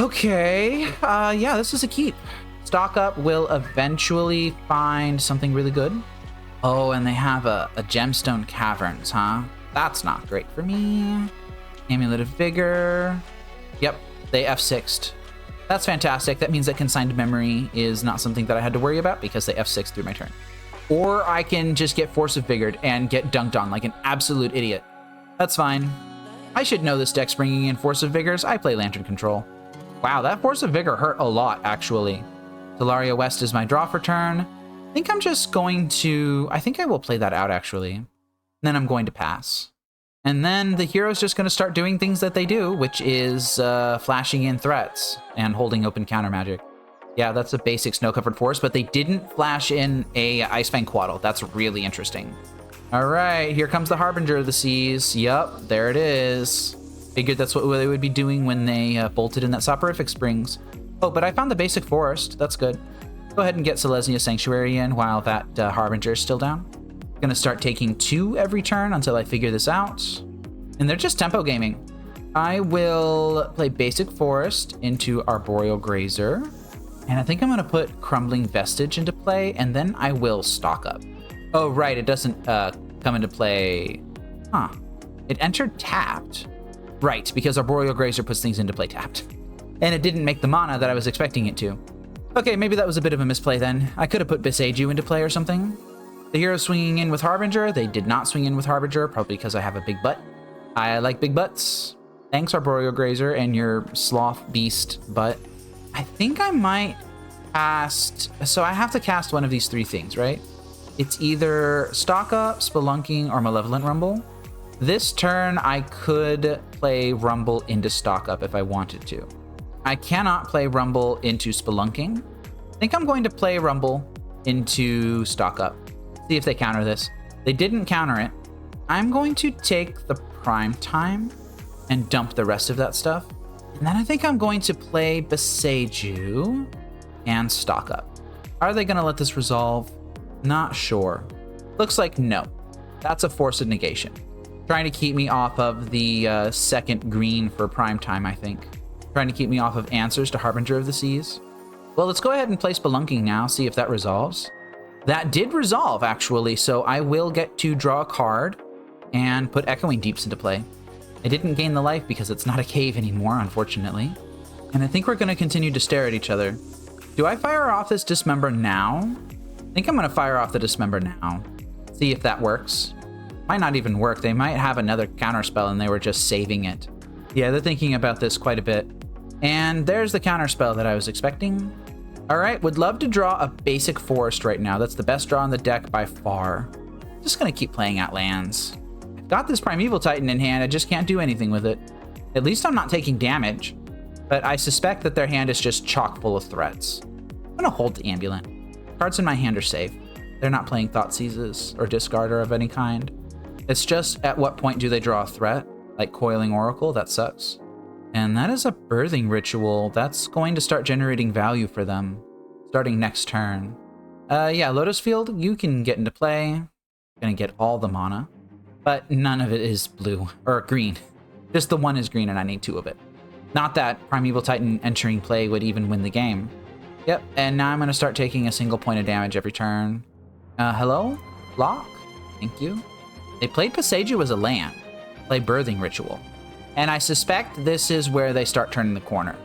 Okay, yeah, this is a keep. Stock up will eventually find something really good. Oh, and they have a Gemstone Caverns, huh? That's not great for me. Amulet of Vigor. Yep, they F6'd. That's fantastic. That means that Consigned Memory is not something that I had to worry about because they F6 through my turn. Or I can just get Force of Vigor and get dunked on like an absolute idiot. That's fine. I should know this deck's bringing in Force of Vigors. I play Lantern Control. Wow, that Force of Vigor hurt a lot, actually. Talaria West is my draw for turn. I think I'm just going to... I think I will play that out, actually. And then I'm going to pass. And then the hero's just going to start doing things that they do, which is flashing in threats and holding open counter magic. Yeah, that's a basic snow-covered forest, but they didn't flash in a Icefang Quaddle. That's really interesting. All right, here comes the Harbinger of the Seas. Yup, there it is. Figured that's what they would be doing when they bolted in that Soporific Springs. Oh, but I found the basic forest. That's good. Go ahead and get Selesnya Sanctuary in while that Harbinger is still down. Gonna start taking 2 every turn until I figure this out. And they're just tempo gaming. I will play Basic Forest into Arboreal Grazer. And I think I'm gonna put Crumbling Vestige into play, and then I will stock up. Oh, right, it doesn't come into play. Huh. It entered tapped. Right, because Arboreal Grazer puts things into play tapped. And it didn't make the mana that I was expecting it to. Okay, maybe that was a bit of a misplay then. I could have put Beseiju into play or something. The heroes swinging in with Harbinger. They did not swing in with Harbinger, probably because I have a big butt. I like big butts. Thanks, Arboreal Grazer, and your sloth beast butt. I think I might cast... So I have to cast one of these 3 things, right? It's either Stock Up, Spelunking, or Malevolent Rumble. This turn, I could play Rumble into Stock Up if I wanted to. I cannot play Rumble into Spelunking. I think I'm going to play Rumble into Stock Up. See if they counter this. They didn't counter it. I'm going to take the Prime Time and dump the rest of that stuff. And then I think I'm going to play Beseiju and Stock Up. Are they going to let this resolve? Not sure. Looks like no. That's a Force of Negation. Trying to keep me off of the second green for Prime Time, I think. Trying to keep me off of answers to Harbinger of the Seas. Well, let's go ahead and play Spelunking now, see if that resolves. That did resolve, actually, so I will get to draw a card and put Echoing Deeps into play. I didn't gain the life because it's not a cave anymore, unfortunately. And I think we're going to continue to stare at each other. Do I fire off this Dismember now? I think I'm going to fire off the Dismember now. See if that works. Might not even work. They might have another counterspell and they were just saving it. Yeah, they're thinking about this quite a bit. And there's the counterspell that I was expecting. All right, would love to draw a Basic Forest right now. That's the best draw on the deck by far. Just going to keep playing out lands. I've got this Primeval Titan in hand. I just can't do anything with it. At least I'm not taking damage. But I suspect that their hand is just chock full of threats. I'm going to hold the Ambulant. Cards in my hand are safe. They're not playing Thoughtseizes or Discarder of any kind. It's just at what point do they draw a threat? Like Coiling Oracle, that sucks. And that is a Birthing Ritual. That's going to start generating value for them. Starting next turn. Yeah, Lotus Field, you can get into play. Gonna get all the mana. But none of it is blue, or green. Just the one is green and I need 2 of it. Not that Primeval Titan entering play would even win the game. Yep, and now I'm gonna start taking a single point of damage every turn. Hello? Lock? Thank you. They played Beseiju as a land. Play Birthing Ritual. And I suspect this is where they start turning the corner.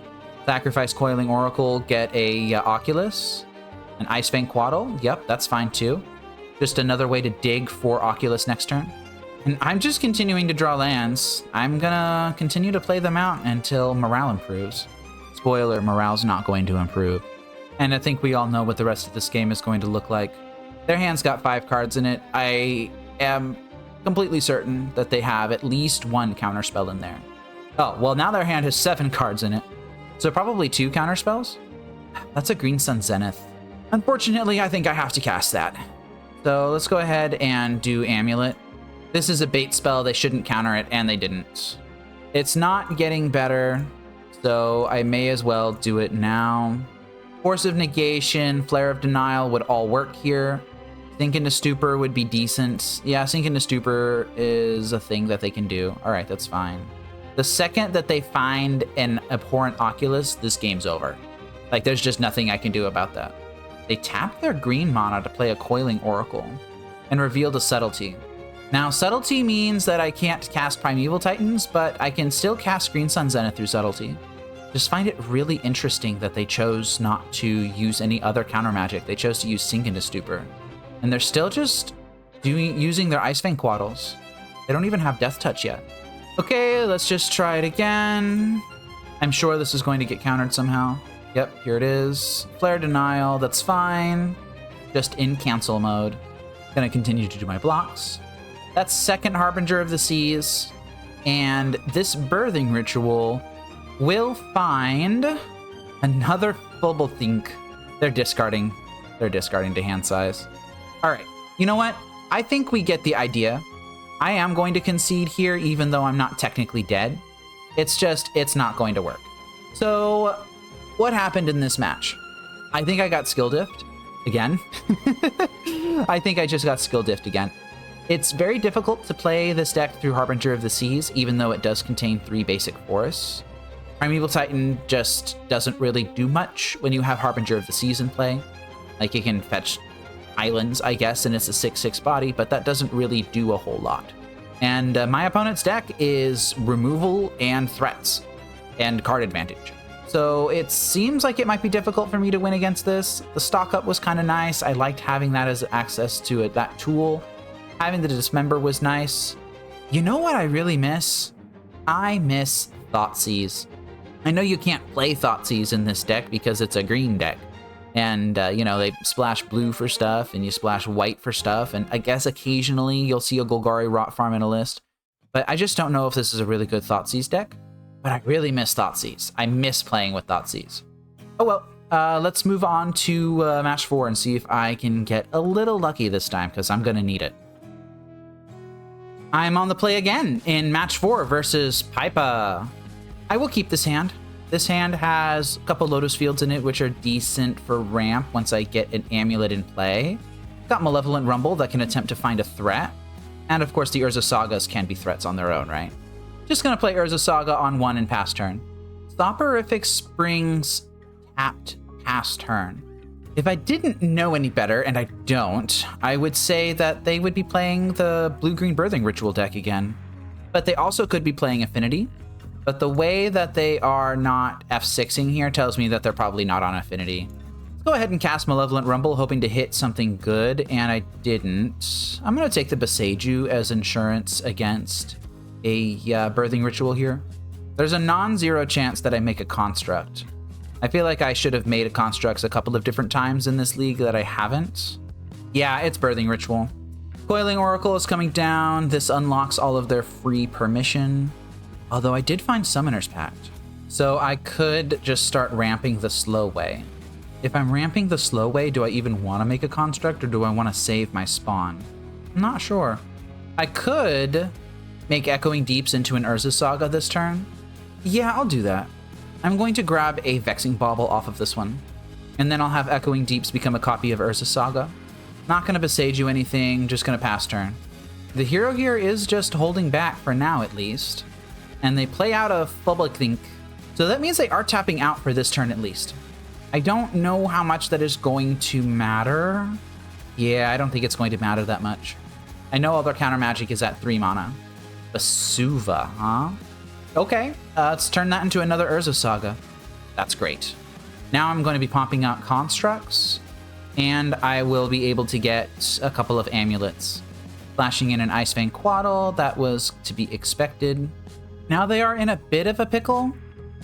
Sacrifice Coiling Oracle, get a Oculus. An Icefang Quaddle. Yep, that's fine too. Just another way to dig for Oculus next turn. And I'm just continuing to draw lands. I'm gonna continue to play them out until morale improves. Spoiler, morale's not going to improve. And I think we all know what the rest of this game is going to look like. Their hand's got 5 cards in it. I am completely certain that they have at least 1 counterspell in there. Oh, well now their hand has 7 cards in it. So probably 2 counterspells? That's a Green Sun Zenith. Unfortunately, I think I have to cast that. So let's go ahead and do Amulet. This is a bait spell, they shouldn't counter it, and they didn't. It's not getting better, so I may as well do it now. Force of Negation, Flare of Denial would all work here. Sink into Stupor would be decent. Yeah, Sink into Stupor is a thing that they can do. All right, that's fine. The second that they find an Abhorrent Oculus, this game's over. Like, there's just nothing I can do about that. They tap their green mana to play a Coiling Oracle and reveal the Subtlety. Now, Subtlety means that I can't cast Primeval Titans, but I can still cast Green Sun Zenith through Subtlety. Just find it really interesting that they chose not to use any other counter magic. They chose to use Sink into Stupor. And they're still just using their Icefang Quaddles. They don't even have Death Touch yet. Okay, let's just try it again. I'm sure this is going to get countered somehow. Yep, here it is. Flare Denial, that's fine. Just in cancel mode. Gonna continue to do my blocks. That's second Harbinger of the Seas. And this Birthing Ritual will find another Fubblethink. They're discarding to hand size. All right, you know what? I think we get the idea. I am going to concede here, even though I'm not technically dead. It's just, it's not going to work. So what happened in this match? I think I got skill diffed again. I think I just got skill diffed again. It's very difficult to play this deck through Harbinger of the Seas, even though it does contain 3 basic forests. Primeval Titan just doesn't really do much when you have Harbinger of the Seas in play. Like, it can fetch islands, I guess, and it's a 6/6 body, but that doesn't really do a whole lot. And my opponent's deck is removal and threats and card advantage. So it seems like it might be difficult for me to win against this. The stock up was kind of nice. I liked having that as access to it, that tool. Having the Dismember was nice. You know what I really miss? I miss Thoughtseize. I know you can't play Thoughtseize in this deck because it's a green deck. And, you know, they splash blue for stuff and you splash white for stuff. And I guess occasionally you'll see a Golgari Rot Farm in a list. But I just don't know if this is a really good Thoughtseize deck. But I really miss Thoughtseize. I miss playing with Thoughtseize. Oh well, let's move on to match 4 and see if I can get a little lucky this time, because I'm going to need it. I'm on the play again in match 4 versus Paypa. I will keep this hand. This hand has a couple Lotus Fields in it, which are decent for ramp once I get an Amulet in play. Got Malevolent Rumble that can attempt to find a threat. And of course the Urza Sagas can be threats on their own, right? Just gonna play Urza Saga on 1 and pass turn. Soporific Springs tapped pass turn. If I didn't know any better, and I don't, I would say that they would be playing the Blue-Green Birthing Ritual deck again. But they also could be playing Affinity. But the way that they are not F6ing here tells me that they're probably not on Affinity. Let's go ahead and cast Malevolent Rumble, hoping to hit something good, and I didn't. I'm going to take the Boseiju as insurance against a Birthing Ritual here. There's a non-zero chance that I make a Construct. I feel like I should have made a Constructs a couple of different times in this league that I haven't. Yeah, it's Birthing Ritual. Coiling Oracle is coming down. This unlocks all of their free permission. Although I did find Summoner's Pact. So I could just start ramping the slow way. If I'm ramping the slow way, do I even want to make a Construct or do I want to save my spawn? I'm not sure. I could make Echoing Deeps into an Urza Saga this turn. Yeah, I'll do that. I'm going to grab a Vexing Bauble off of this one. And then I'll have Echoing Deeps become a copy of Urza Saga. Not going to Boseiju anything, just going to pass turn. The hero here is just holding back for now at least. And they play out a Fublethink. So that means they are tapping out for this turn at least. I don't know how much that is going to matter. Yeah, I don't think it's going to matter that much. I know all their counter magic is at 3 mana. Basuva, huh? Okay, let's turn that into another Urza Saga. That's great. Now I'm going to be popping out Constructs, and I will be able to get a couple of Amulets. Flashing in an Icefang Quaddle, that was to be expected. Now they are in a bit of a pickle.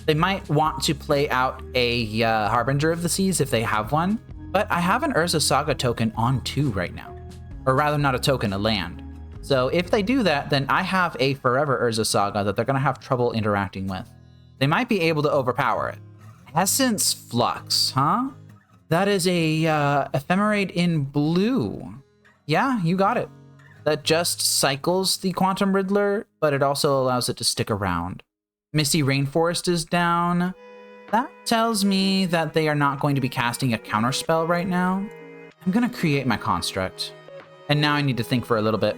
They might want to play out a Harbinger of the Seas if they have one, but I have an Urza Saga token on 2 right now. Or rather, not a token, a land. So if they do that, then I have a forever Urza Saga that they're going to have trouble interacting with. They might be able to overpower it. Essence Flux, huh? That is a Ephemerate in blue. Yeah, you got it. That just cycles the Quantum Riddler, but it also allows it to stick around. Misty Rainforest is down. That tells me that they are not going to be casting a counterspell right now. I'm going to create my Construct. And now I need to think for a little bit.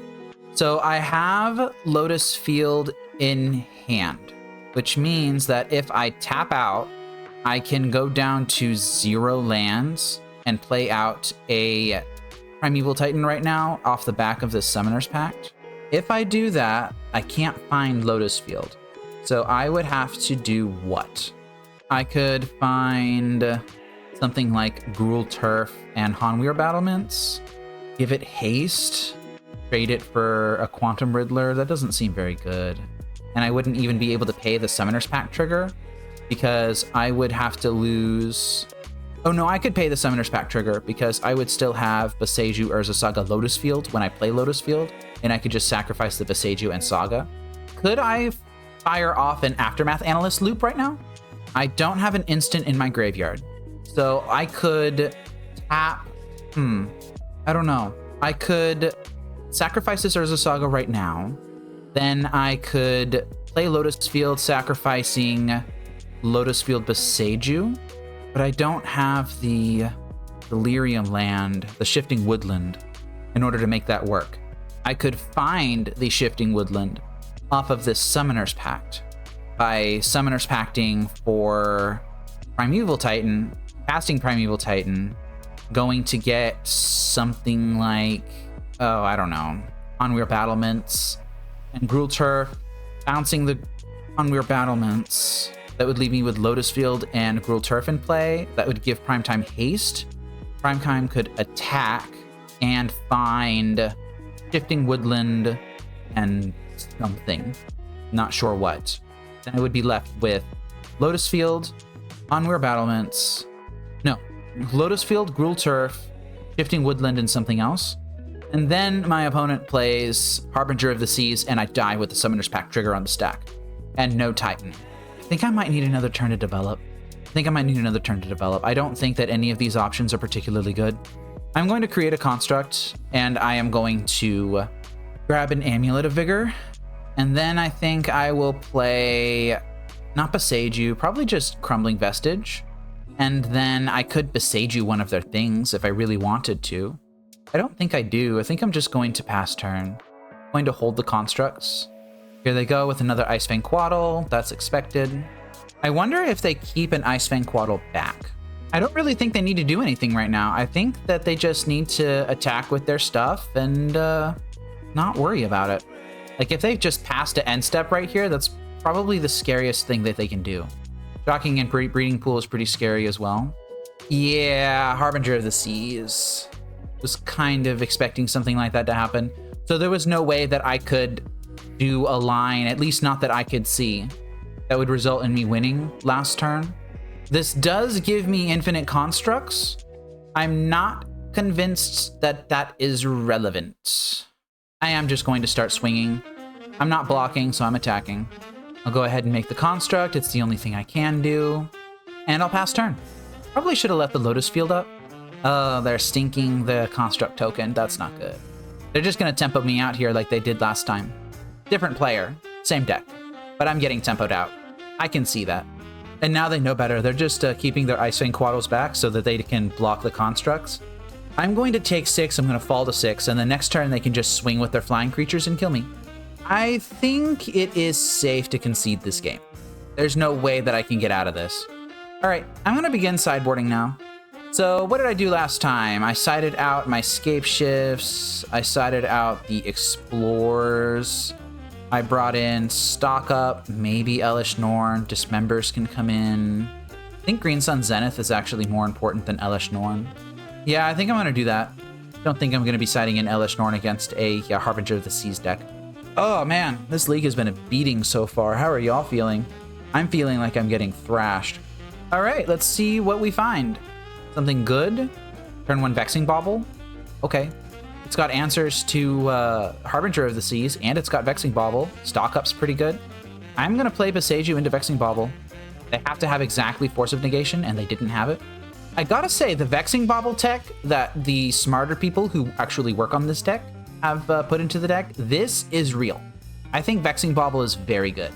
So I have Lotus Field in hand, which means that if I tap out, I can go down to 0 lands and play out a Primeval Titan right now off the back of the Summoner's Pact. If I do that, I can't find Lotus Field. So I would have to do what? I could find something like Gruul Turf and Hanweir Battlements, give it haste, trade it for a Quantum Riddler. That doesn't seem very good. And I wouldn't even be able to pay the Summoner's Pact trigger because I would have to lose... Oh no, I could pay the Summoner's Pact trigger because I would still have Boseiju, Urza Saga, Lotus Field when I play Lotus Field, and I could just sacrifice the Boseiju and Saga. Could I fire off an Aftermath Analyst loop right now? I don't have an instant in my graveyard. So I could tap... I don't know. I could sacrifice this Urza Saga right now. Then I could play Lotus Field, sacrificing Lotus Field Boseiju. but I don't have the delirium land, the shifting woodland, in order to make that work. I could find the shifting woodland off of this Summoner's Pact by Summoner's Pacting for Primeval Titan, casting Primeval Titan, going to get something like, oh, I don't know, Onweir Battlements and Gruul Turf, bouncing the Onweir Battlements. That would leave me with Lotus Field and Gruul Turf in play. That would give Primetime haste. Primetime could attack and find Shifting Woodland and something. Not sure what. Then I would be left with Lotus Field, Onweir Battlements. No, Lotus Field, Gruul Turf, Shifting Woodland, and something else. And then my opponent plays Harbinger of the Seas, and I die with the Summoner's Pact trigger on the stack. And no Titan. I think I might need another turn to develop. I don't think that any of these options are particularly good. I'm going to create a construct, and I am going to grab an Amulet of Vigor. And then I think I will play, not Beseiju, probably just Crumbling Vestige. And then I could Beseiju one of their things if I really wanted to. I don't think I do. I think I'm just going to pass turn. I'm going to hold the constructs. Here they go with another Icefang Quaddle. That's expected. I wonder if they keep an Icefang Quaddle back. I don't really think they need to do anything right now. I think that they just need to attack with their stuff and not worry about it. Like, if they've just passed to end step right here, that's probably the scariest thing that they can do. Shocking and Breeding Pool is pretty scary as well. Yeah, Harbinger of the Seas. Was kind of expecting something like that to happen. So there was no way that I could do a line, at least not that I could see, that would result in me winning last turn. This does give me infinite constructs. I'm not convinced that that is relevant. I am just going to start swinging. I'm not blocking, so I'm attacking. I'll go ahead and make the construct. It's the only thing I can do. And I'll pass turn. Probably should have left the Lotus Field up. Oh, they're stinking the construct token. That's not good. They're just going to tempo me out here like they did last time. Different player, same deck. But I'm getting tempoed out. I can see that. And now they know better. They're just keeping their Icefang Quaddles back so that they can block the constructs. I'm going to take 6, I'm going to fall to 6, and the next turn they can just swing with their flying creatures and kill me. I think it is safe to concede this game. There's no way that I can get out of this. All right, I'm going to begin sideboarding now. So what did I do last time? I sided out my Scape Shifts. I sided out the Explorers. I brought in Stock Up, maybe Elish Norn. Dismembers can come in. I think Green Sun Zenith is actually more important than Elish Norn. Yeah, I think I'm going to do that. Don't think I'm going to be siding in Elish Norn against a Harbinger of the Seas deck. Oh man, this league has been a beating so far. How are y'all feeling? I'm feeling like I'm getting thrashed. All right, let's see what we find. Something good. Turn 1 Vexing Bauble. Okay. It's got answers to Harbinger of the Seas, and it's got Vexing Bauble. Stock Up's pretty good. I'm going to play Beseiju into Vexing Bauble. They have to have exactly Force of Negation, and they didn't have it. I gotta say, the Vexing Bauble tech that the smarter people who actually work on this deck have put into the deck, this is real. I think Vexing Bauble is very good.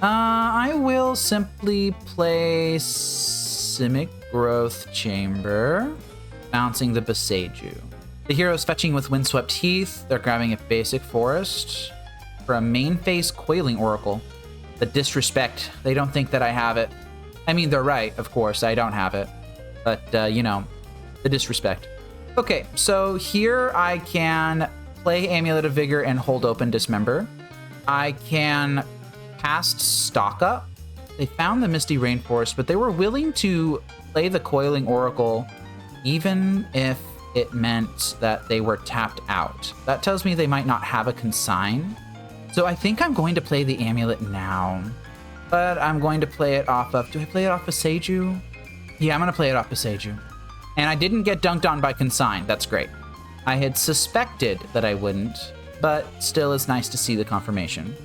I will simply play Simic Growth Chamber, bouncing the Beseiju. The hero's fetching with Windswept Heath. They're grabbing a basic forest for a main phase Coiling Oracle. The disrespect. They don't think that I have it. I mean, they're right, of course. I don't have it. But, you know, the disrespect. Okay, so here I can play Amulet of Vigor and hold open Dismember. I can cast Stock Up. They found the Misty Rainforest, but they were willing to play the Coiling Oracle even if it meant that they were tapped out. That tells me they might not have a consign. So I think I'm going to play the Amulet now. But I'm going to play it off of... Do I play it off of Beseiju? Yeah, I'm going to play it off Beseiju. And I didn't get dunked on by consign. That's great. I had suspected that I wouldn't, but still it's nice to see the confirmation.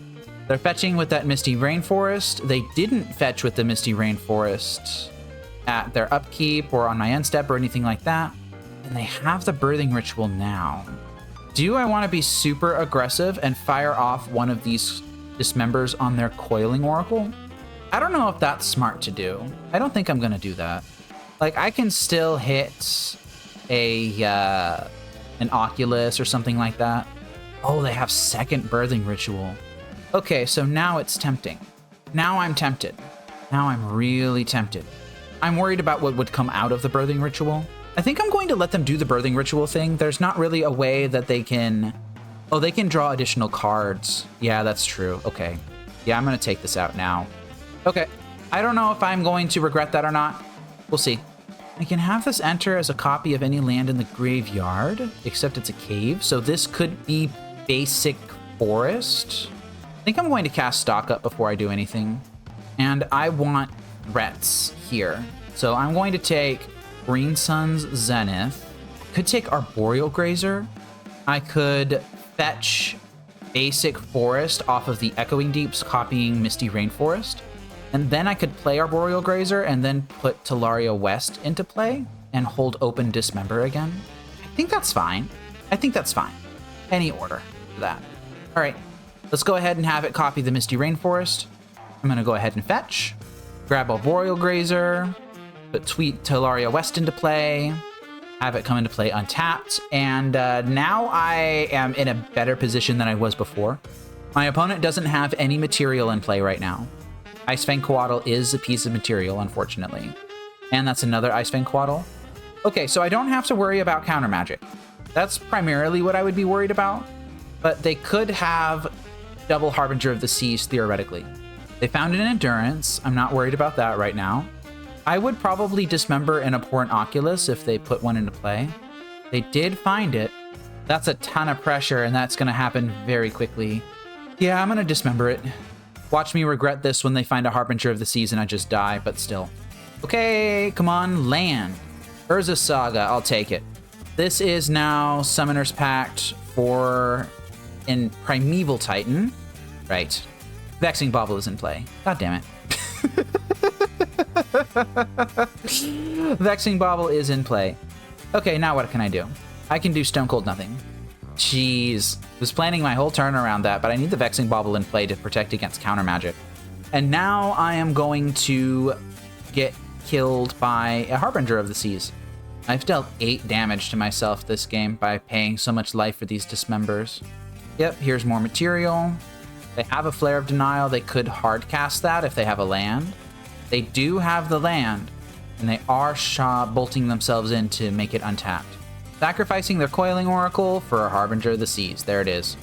They're fetching with that Misty Rainforest. They didn't fetch with the Misty Rainforest at their upkeep or on my end step or anything like that. And they have the Birthing Ritual now. Do I want to be super aggressive and fire off one of these Dismembers on their Coiling Oracle? I don't know if that's smart to do. I don't think I'm going to do that. Like, I can still hit an Oculus or something like that. Oh, they have second Birthing Ritual. Okay, so now it's tempting. Now I'm tempted. Now I'm really tempted. I'm worried about what would come out of the Birthing Ritual. I think I'm going to let them do the Birthing Ritual thing. There's not really a way that they can... Oh, they can draw additional cards. Yeah, that's true. Okay. Yeah, I'm going to take this out now. Okay. I don't know if I'm going to regret that or not. We'll see. I can have this enter as a copy of any land in the graveyard, except it's a cave. So this could be basic forest. I think I'm going to cast Stock Up before I do anything. And I want threats here. So I'm going to take Green Sun's Zenith. Could take Arboreal Grazer. I could fetch basic forest off of the Echoing Deeps, copying Misty Rainforest. And then I could play Arboreal Grazer and then put Talaria West into play and hold open Dismember again. I think that's fine. I think that's fine. Any order for that. All right, let's go ahead and have it copy the Misty Rainforest. I'm going to go ahead and fetch, grab Arboreal Grazer, put Talaria West into play, have it come into play untapped, and now I am in a better position than I was before. My opponent doesn't have any material in play right now. Icefang Coatl is a piece of material, unfortunately. And that's another Icefang Coatl. Okay, so I don't have to worry about counter magic. That's primarily what I would be worried about. But they could have double Harbinger of the Seas, theoretically. They found an Endurance. I'm not worried about that right now. I would probably dismember an Abhorrent Oculus if they put one into play. They did find it. That's a ton of pressure, and that's going to happen very quickly. Yeah, I'm going to dismember it. Watch me regret this when they find a Harbinger of the Seas and I just die, but still. Okay, come on, land. Urza Saga, I'll take it. This is now Summoner's Pact for in Primeval Titan. Right. Vexing Bauble is in play. God damn it. Vexing Bauble is in play. Okay, now what can I do? I can do Stone Cold Nothing. Jeez. Was planning my whole turn around that, but I need the Vexing Bauble in play to protect against counter magic. And now I am going to get killed by a Harbinger of the Seas. I've dealt 8 damage to myself this game by paying so much life for these dismembers. Yep, here's more material. They have a Flare of Denial. They could hard cast that if they have a land. They do have the land, and they are bolting themselves in to make it untapped. Sacrificing their Coiling Oracle for a Harbinger of the Seas. There it is.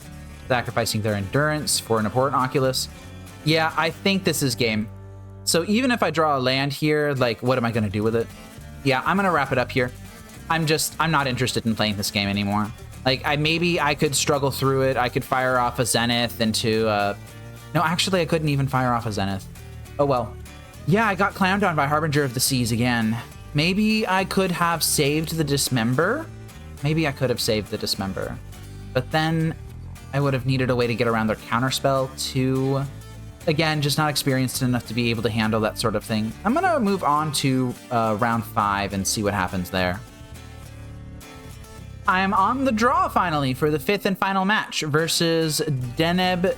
Sacrificing their Endurance for an Abhorrent Oculus. Yeah, I think this is game. So even if I draw a land here, like, what am I going to do with it? Yeah, I'm going to wrap it up here. I'm not interested in playing this game anymore. Like, maybe I could struggle through it. I could fire off a Zenith into... No, actually, I couldn't even fire off a Zenith. Oh, well. Yeah, I got clowned on by Harbinger of the Seas again. Maybe I could have saved the Dismember. Maybe I could have saved the Dismember. But then I would have needed a way to get around their counterspell too. Again, just not experienced enough to be able to handle that sort of thing. I'm going to move on to round 5 and see what happens there. I am on the draw finally for the 5th and final match versus DenebLyrae.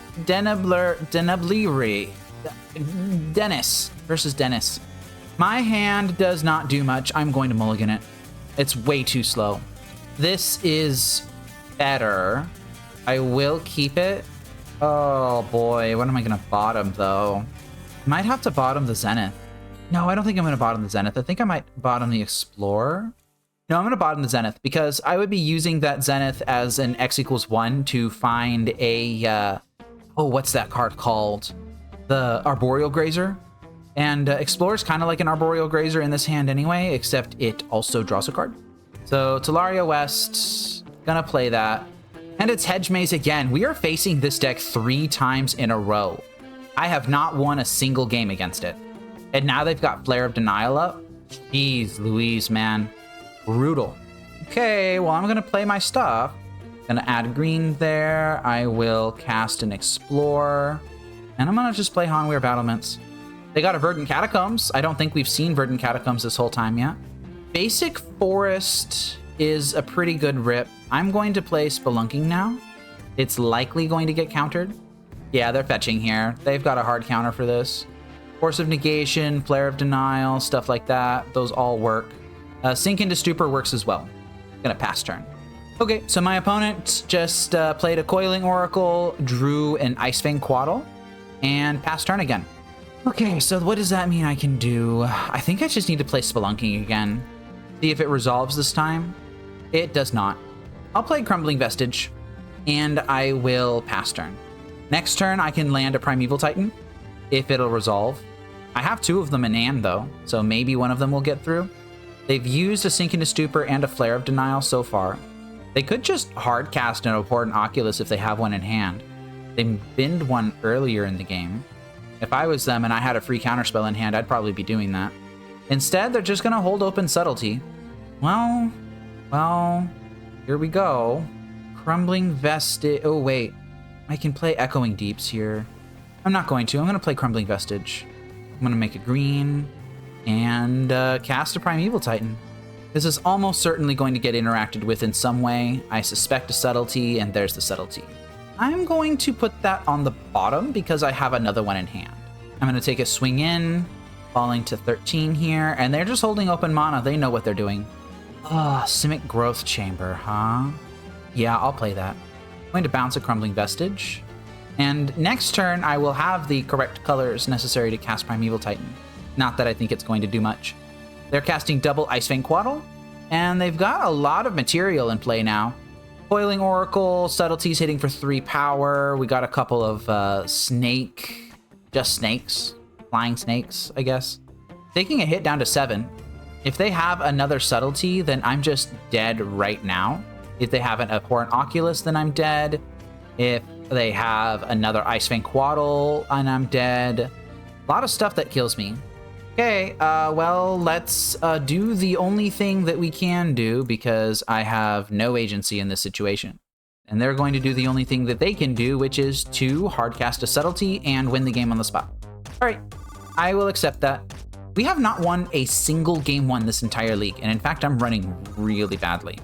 Dennis versus Dennis. My hand does not do much. I'm going to mulligan it. It's way too slow. This is better. I will keep it. Oh boy, what am I going to bottom though? Might have to bottom the Zenith. No, I don't think I'm going to bottom the Zenith. I think I might bottom the Explorer. No, I'm going to bottom the Zenith because I would be using that Zenith as an X=1 to find a... oh, what's that card called? The Arboreal Grazer. And Explorer's kind of like an Arboreal Grazer in this hand anyway, except it also draws a card. So Talaria West, gonna play that. And it's Hedge Maze again. We are facing this deck 3 times in a row. I have not won a single game against it. And now they've got Flare of Denial up. Jeez Louise, man. Brutal. Okay, well, I'm gonna play my stuff. Gonna add green there. I will cast an Explorer. And I'm gonna just play Hanweir Battlements. They got a Verdant Catacombs. I don't think we've seen Verdant Catacombs this whole time yet. Basic Forest is a pretty good rip. I'm going to play Spelunking now. It's likely going to get countered. Yeah, they're fetching here. They've got a hard counter for this. Force of Negation, Flare of Denial, stuff like that. Those all work. Sink into Stupor works as well. Gonna pass turn. Okay, so my opponent just played a Coiling Oracle, drew an Icefang Quaddle, and passed turn again. Okay, so what does that mean I can do? I think I just need to play Spelunking again. See if it resolves this time. It does not. I'll play Crumbling Vestige, and I will pass turn. Next turn, I can land a Primeval Titan, if it'll resolve. I have 2 of them in hand, though, so maybe one of them will get through. They've used a Sink into Stupor and a Flare of Denial so far. They could just hard cast an Abhorrent Oculus if they have one in hand. They binned one earlier in the game. If I was them and I had a free counterspell in hand, I'd probably be doing that. Instead, they're just gonna hold open Subtlety. Well, here we go. Crumbling Vestige. Oh, wait. I can play Echoing Deeps here. I'm not going to. I'm gonna play Crumbling Vestige. I'm gonna make a green and cast a Primeval Titan. This is almost certainly going to get interacted with in some way. I suspect a Subtlety, and there's the Subtlety. I'm going to put that on the bottom because I have another one in hand. I'm going to take a swing in, falling to 13 here, and they're just holding open mana. They know what they're doing. Simic Growth Chamber, huh? Yeah, I'll play that. I'm going to bounce a Crumbling Vestige. And next turn, I will have the correct colors necessary to cast Primeval Titan. Not that I think it's going to do much. They're casting double Icefang Quaddle, and they've got a lot of material in play now. Coiling Oracle, Subtlety's hitting for 3 power. We got a couple of just snakes, flying snakes, I guess. Taking a hit down to 7. If they have another Subtlety, then I'm just dead right now. If they have an Abhorrent Oculus, then I'm dead. If they have another Icefang Quaddle, and I'm dead. A lot of stuff that kills me. Okay, well, let's do the only thing that we can do because I have no agency in this situation. And they're going to do the only thing that they can do, which is to hardcast a Subtlety and win the game on the spot. All right, I will accept that. We have not won a single game 1 this entire league, and in fact, I'm running really badly.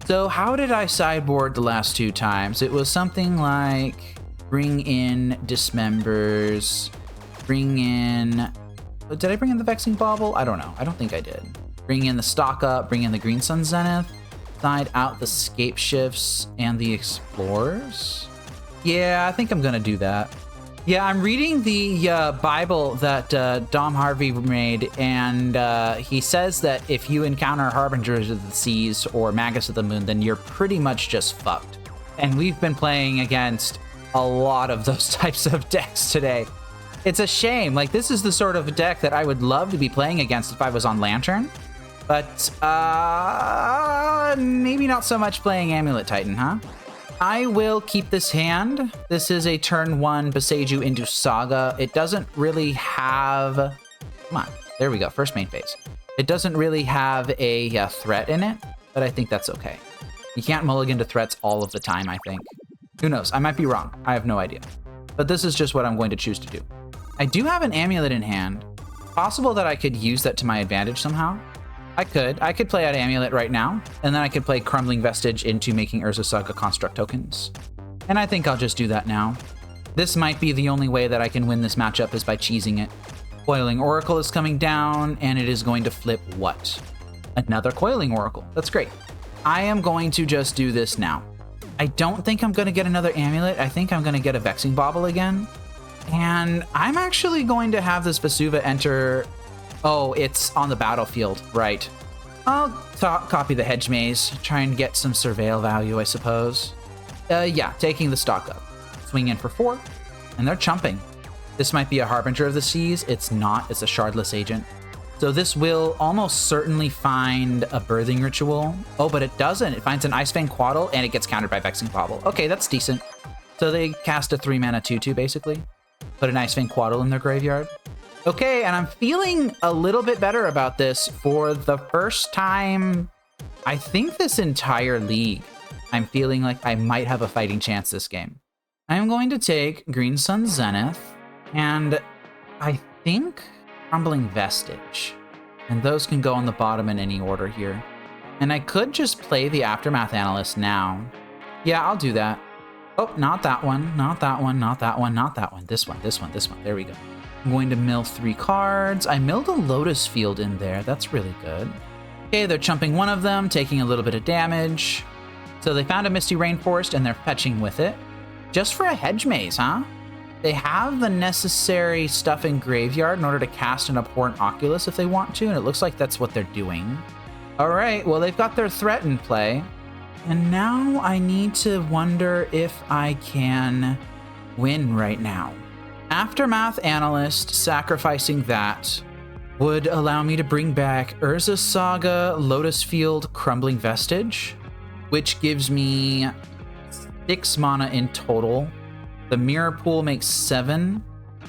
So how did I sideboard the last 2 times? It was something like bring in Dismembers, bring in... Did I bring in the Vexing Bauble? I don't know. I don't think I did. Bring in the Stock Up, bring in the Green Sun Zenith, side out the Scape Shifts and the Explorers. Yeah, I think I'm gonna do that. Yeah, I'm reading the Bible that Dom Harvey made, and he says that if you encounter Harbingers of the Seas or Magus of the Moon, then you're pretty much just fucked. And we've been playing against a lot of those types of decks today. It's a shame. Like, this is the sort of deck that I would love to be playing against if I was on Lantern. But, maybe not so much playing Amulet Titan, huh? I will keep this hand. This is a turn 1 Boseiju into Saga. It doesn't really have... Come on. There we go. First main phase. It doesn't really have a threat in it, but I think that's okay. You can't mulligan to threats all of the time, I think. Who knows? I might be wrong. I have no idea. But this is just what I'm going to choose to do. I do have an Amulet in hand. Possible that I could use that to my advantage somehow. I could play out Amulet right now, and then I could play Crumbling Vestige into making Urza Saga construct tokens. And I think I'll just do that now. This might be the only way that I can win this matchup is by cheesing it. Coiling Oracle is coming down, and it is going to flip what? Another Coiling Oracle. That's great. I am going to just do this now. I don't think I'm going to get another Amulet. I think I'm going to get a Vexing Bauble again. And I'm actually going to have this Vesuva enter... Oh, it's on the battlefield. Right. I'll copy the Hedge Maze. Try and get some Surveil value, I suppose. Yeah, taking the Stock Up. Swing in for 4. And they're chumping. This might be a Harbinger of the Seas. It's not. It's a Shardless Agent. So this will almost certainly find a Birthing Ritual. Oh, but it doesn't. It finds an Icefang Quaddle, and it gets countered by Vexing Bauble. Okay, that's decent. So they cast a 3-mana 2/2, basically. Put an Icefang Quaddle in their graveyard. Okay, and I'm feeling a little bit better about this for the first time, I think this entire league. I'm feeling like I might have a fighting chance this game. I'm going to take Green Sun Zenith, and I think Crumbling Vestige. And those can go on the bottom in any order here. And I could just play the Aftermath Analyst now. Yeah, I'll do that. Oh, not that one, not that one, not that one, not that one. This one. There we go. I'm going to mill 3 cards. I milled a Lotus Field in there. That's really good. Okay, they're chumping one of them, taking a little bit of damage. So they found a Misty Rainforest and they're fetching with it. Just for a Hedge Maze, huh? They have the necessary stuff in Graveyard in order to cast an Abhorrent Oculus if they want to, and it looks like that's what they're doing. All right, well, they've got their threat in play. And now I need to wonder if I can win right now. Aftermath Analyst, sacrificing that would allow me to bring back Urza Saga, Lotus Field, Crumbling Vestige, which gives me 6 mana in total. The Mirror Pool makes 7,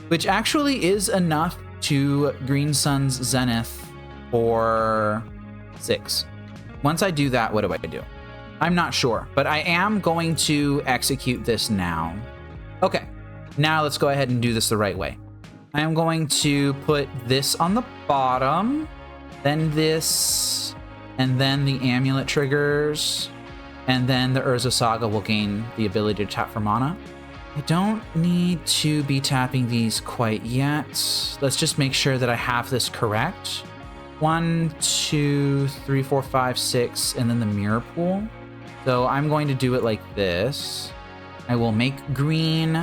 which actually is enough to Green Sun's Zenith for 6. Once I do that, what do I do? I'm not sure, but I am going to execute this now. Okay, now let's go ahead and do this the right way. I am going to put this on the bottom, then this, and then the Amulet triggers, and then the Urza Saga will gain the ability to tap for mana. I don't need to be tapping these quite yet. Let's just make sure that I have this correct. 1, 2, 3, 4, 5, 6, and then the Mirror Pool. So I'm going to do it like this. I will make green.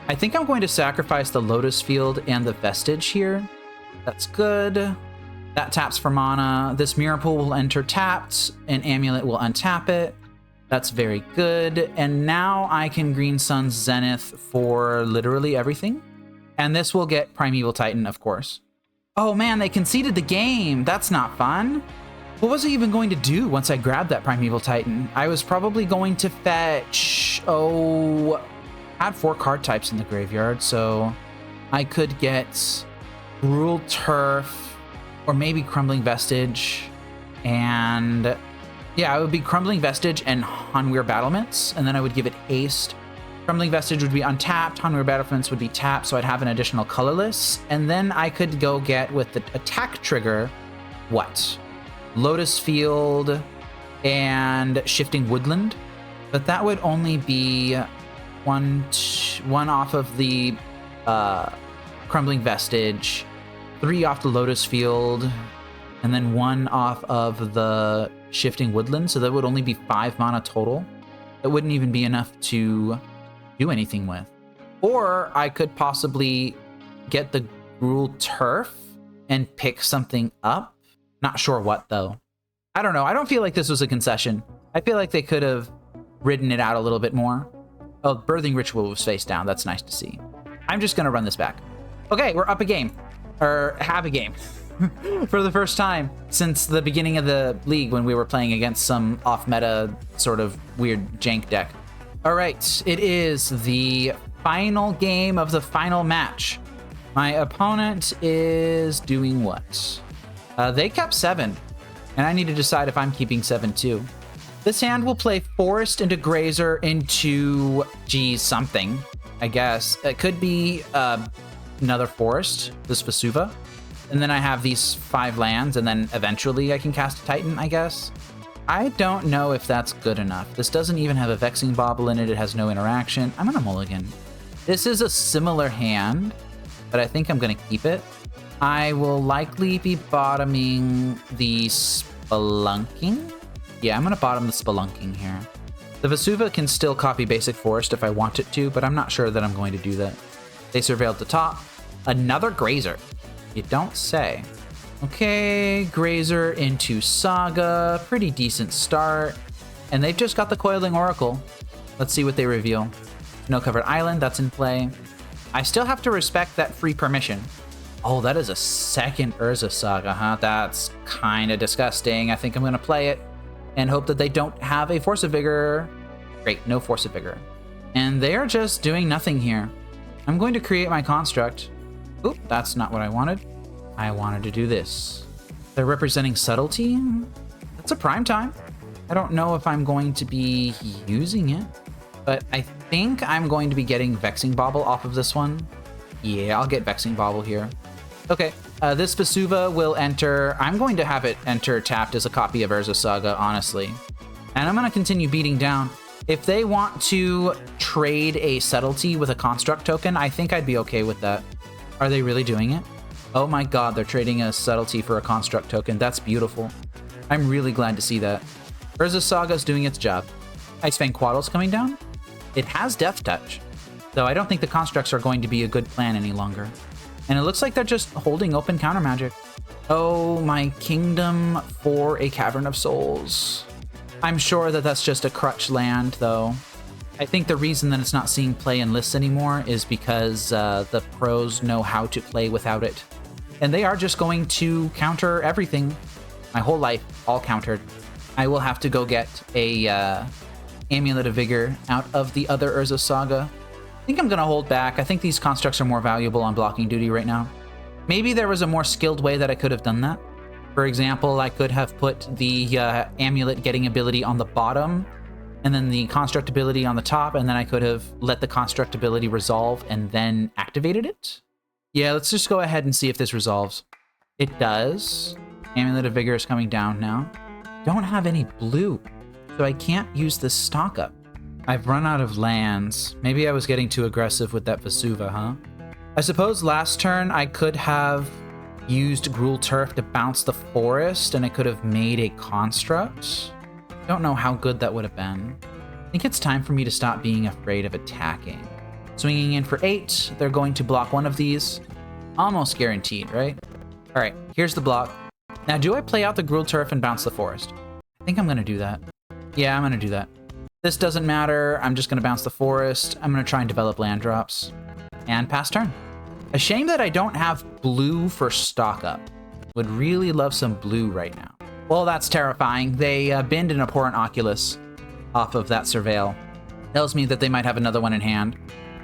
I think I'm going to sacrifice the Lotus Field and the Vestige here. That's good. That taps for mana. This Mirror Pool will enter tapped, and Amulet will untap it. That's very good. And now I can Green Sun's Zenith for literally everything. And this will get Primeval Titan, of course. Oh man, they conceded the game. That's not fun. What was I even going to do once I grabbed that Primeval Titan? I was probably going to fetch... I had 4 card types in the graveyard, so I could get Cruel Turf or maybe Crumbling Vestige. And yeah, it would be Crumbling Vestige and Hanweir Battlements, and then I would give it haste. Crumbling Vestige would be untapped, Hanweir Battlements would be tapped, so I'd have an additional colorless, and then I could go get with the attack trigger, what? Lotus Field and Shifting Woodland, but that would only be one off of the Crumbling Vestige, 3 off the Lotus Field, and then 1 off of the Shifting Woodland, so that would only be 5 mana total. That wouldn't even be enough to do anything with. Or I could possibly get the Cruel Turf and pick something up. Not sure what, though. I don't know. I don't feel like this was a concession. I feel like they could have ridden it out a little bit more. Oh, Birthing Ritual was face down. That's nice to see. I'm just going to run this back. Okay, we're up a game. Or have a game. For the first time since the beginning of the league when we were playing against some off-meta sort of weird jank deck. All right, it is the final game of the final match. My opponent is doing what? They kept 7, and I need to decide if I'm keeping 7 too. This hand will play Forest into Grazer into, something, I guess. It could be another Forest, this Vesuva. And then I have these 5 lands, and then eventually I can cast a Titan, I guess. I don't know if that's good enough. This doesn't even have a Vexing Bauble in it. It has no interaction. I'm gonna mulligan. This is a similar hand, but I think I'm gonna keep it. I will likely be bottoming the Spelunking. Yeah, I'm gonna bottom the Spelunking here. The Vesuva can still copy Basic Forest if I want it to, but I'm not sure that I'm going to do that. They surveilled the top. Another Grazer. You don't say. Okay, Grazer into Saga. Pretty decent start. And they've just got the Coiling Oracle. Let's see what they reveal. Snow-covered Island, that's in play. I still have to respect that free permission. Oh, that is a second Urza Saga, huh? That's kind of disgusting. I think I'm going to play it and hope that they don't have a Force of Vigor. Great, no Force of Vigor. And they're just doing nothing here. I'm going to create my construct. Oop, that's not what I wanted. I wanted to do this. They're representing Subtlety. That's a prime time. I don't know if I'm going to be using it, but I think I'm going to be getting Vexing Bauble off of this one. Yeah, I'll get Vexing Bauble here. Okay, this Vesuva will enter. I'm going to have it enter tapped as a copy of Urza Saga, honestly. And I'm going to continue beating down. If they want to trade a Subtlety with a Construct token, I think I'd be okay with that. Are they really doing it? Oh my god, they're trading a subtlety for a construct token. That's beautiful. I'm really glad to see that. Urza Saga's doing its job. Icefang Quaddle's coming down? It has Death Touch, though I don't think the constructs are going to be a good plan any longer. And it looks like they're just holding open counter magic. Oh, my kingdom for a Cavern of Souls. I'm sure that that's just a crutch land, though. I think the reason that it's not seeing play in lists anymore is because the pros know how to play without it. And they are just going to counter everything. My whole life, all countered. I will have to go get a Amulet of Vigor out of the other Urza Saga. I think I'm going to hold back. I think these constructs are more valuable on blocking duty right now. Maybe there was a more skilled way that I could have done that. For example, I could have put the Amulet getting ability on the bottom, and then the construct ability on the top, and then I could have let the construct ability resolve and then activated it. Yeah, let's just go ahead and see if this resolves. It does. Amulet of Vigor is coming down now. Don't have any blue, so I can't use this stock up. I've run out of lands. Maybe I was getting too aggressive with that Vesuva, huh? I suppose last turn I could have used Gruul Turf to bounce the forest, and I could have made a construct. Don't know how good that would have been. I think it's time for me to stop being afraid of attacking. Swinging in for 8, they're going to block one of these. Almost guaranteed, right? All right, here's the block. Now, do I play out the Gruul Turf and bounce the forest? I think I'm going to do that. Yeah, I'm going to do that. This doesn't matter. I'm just going to bounce the forest. I'm going to try and develop land drops. And pass turn. A shame that I don't have blue for stock up. Would really love some blue right now. Well, that's terrifying. They binned an Abhorrent Oculus off of that Surveil. Tells me that they might have another one in hand.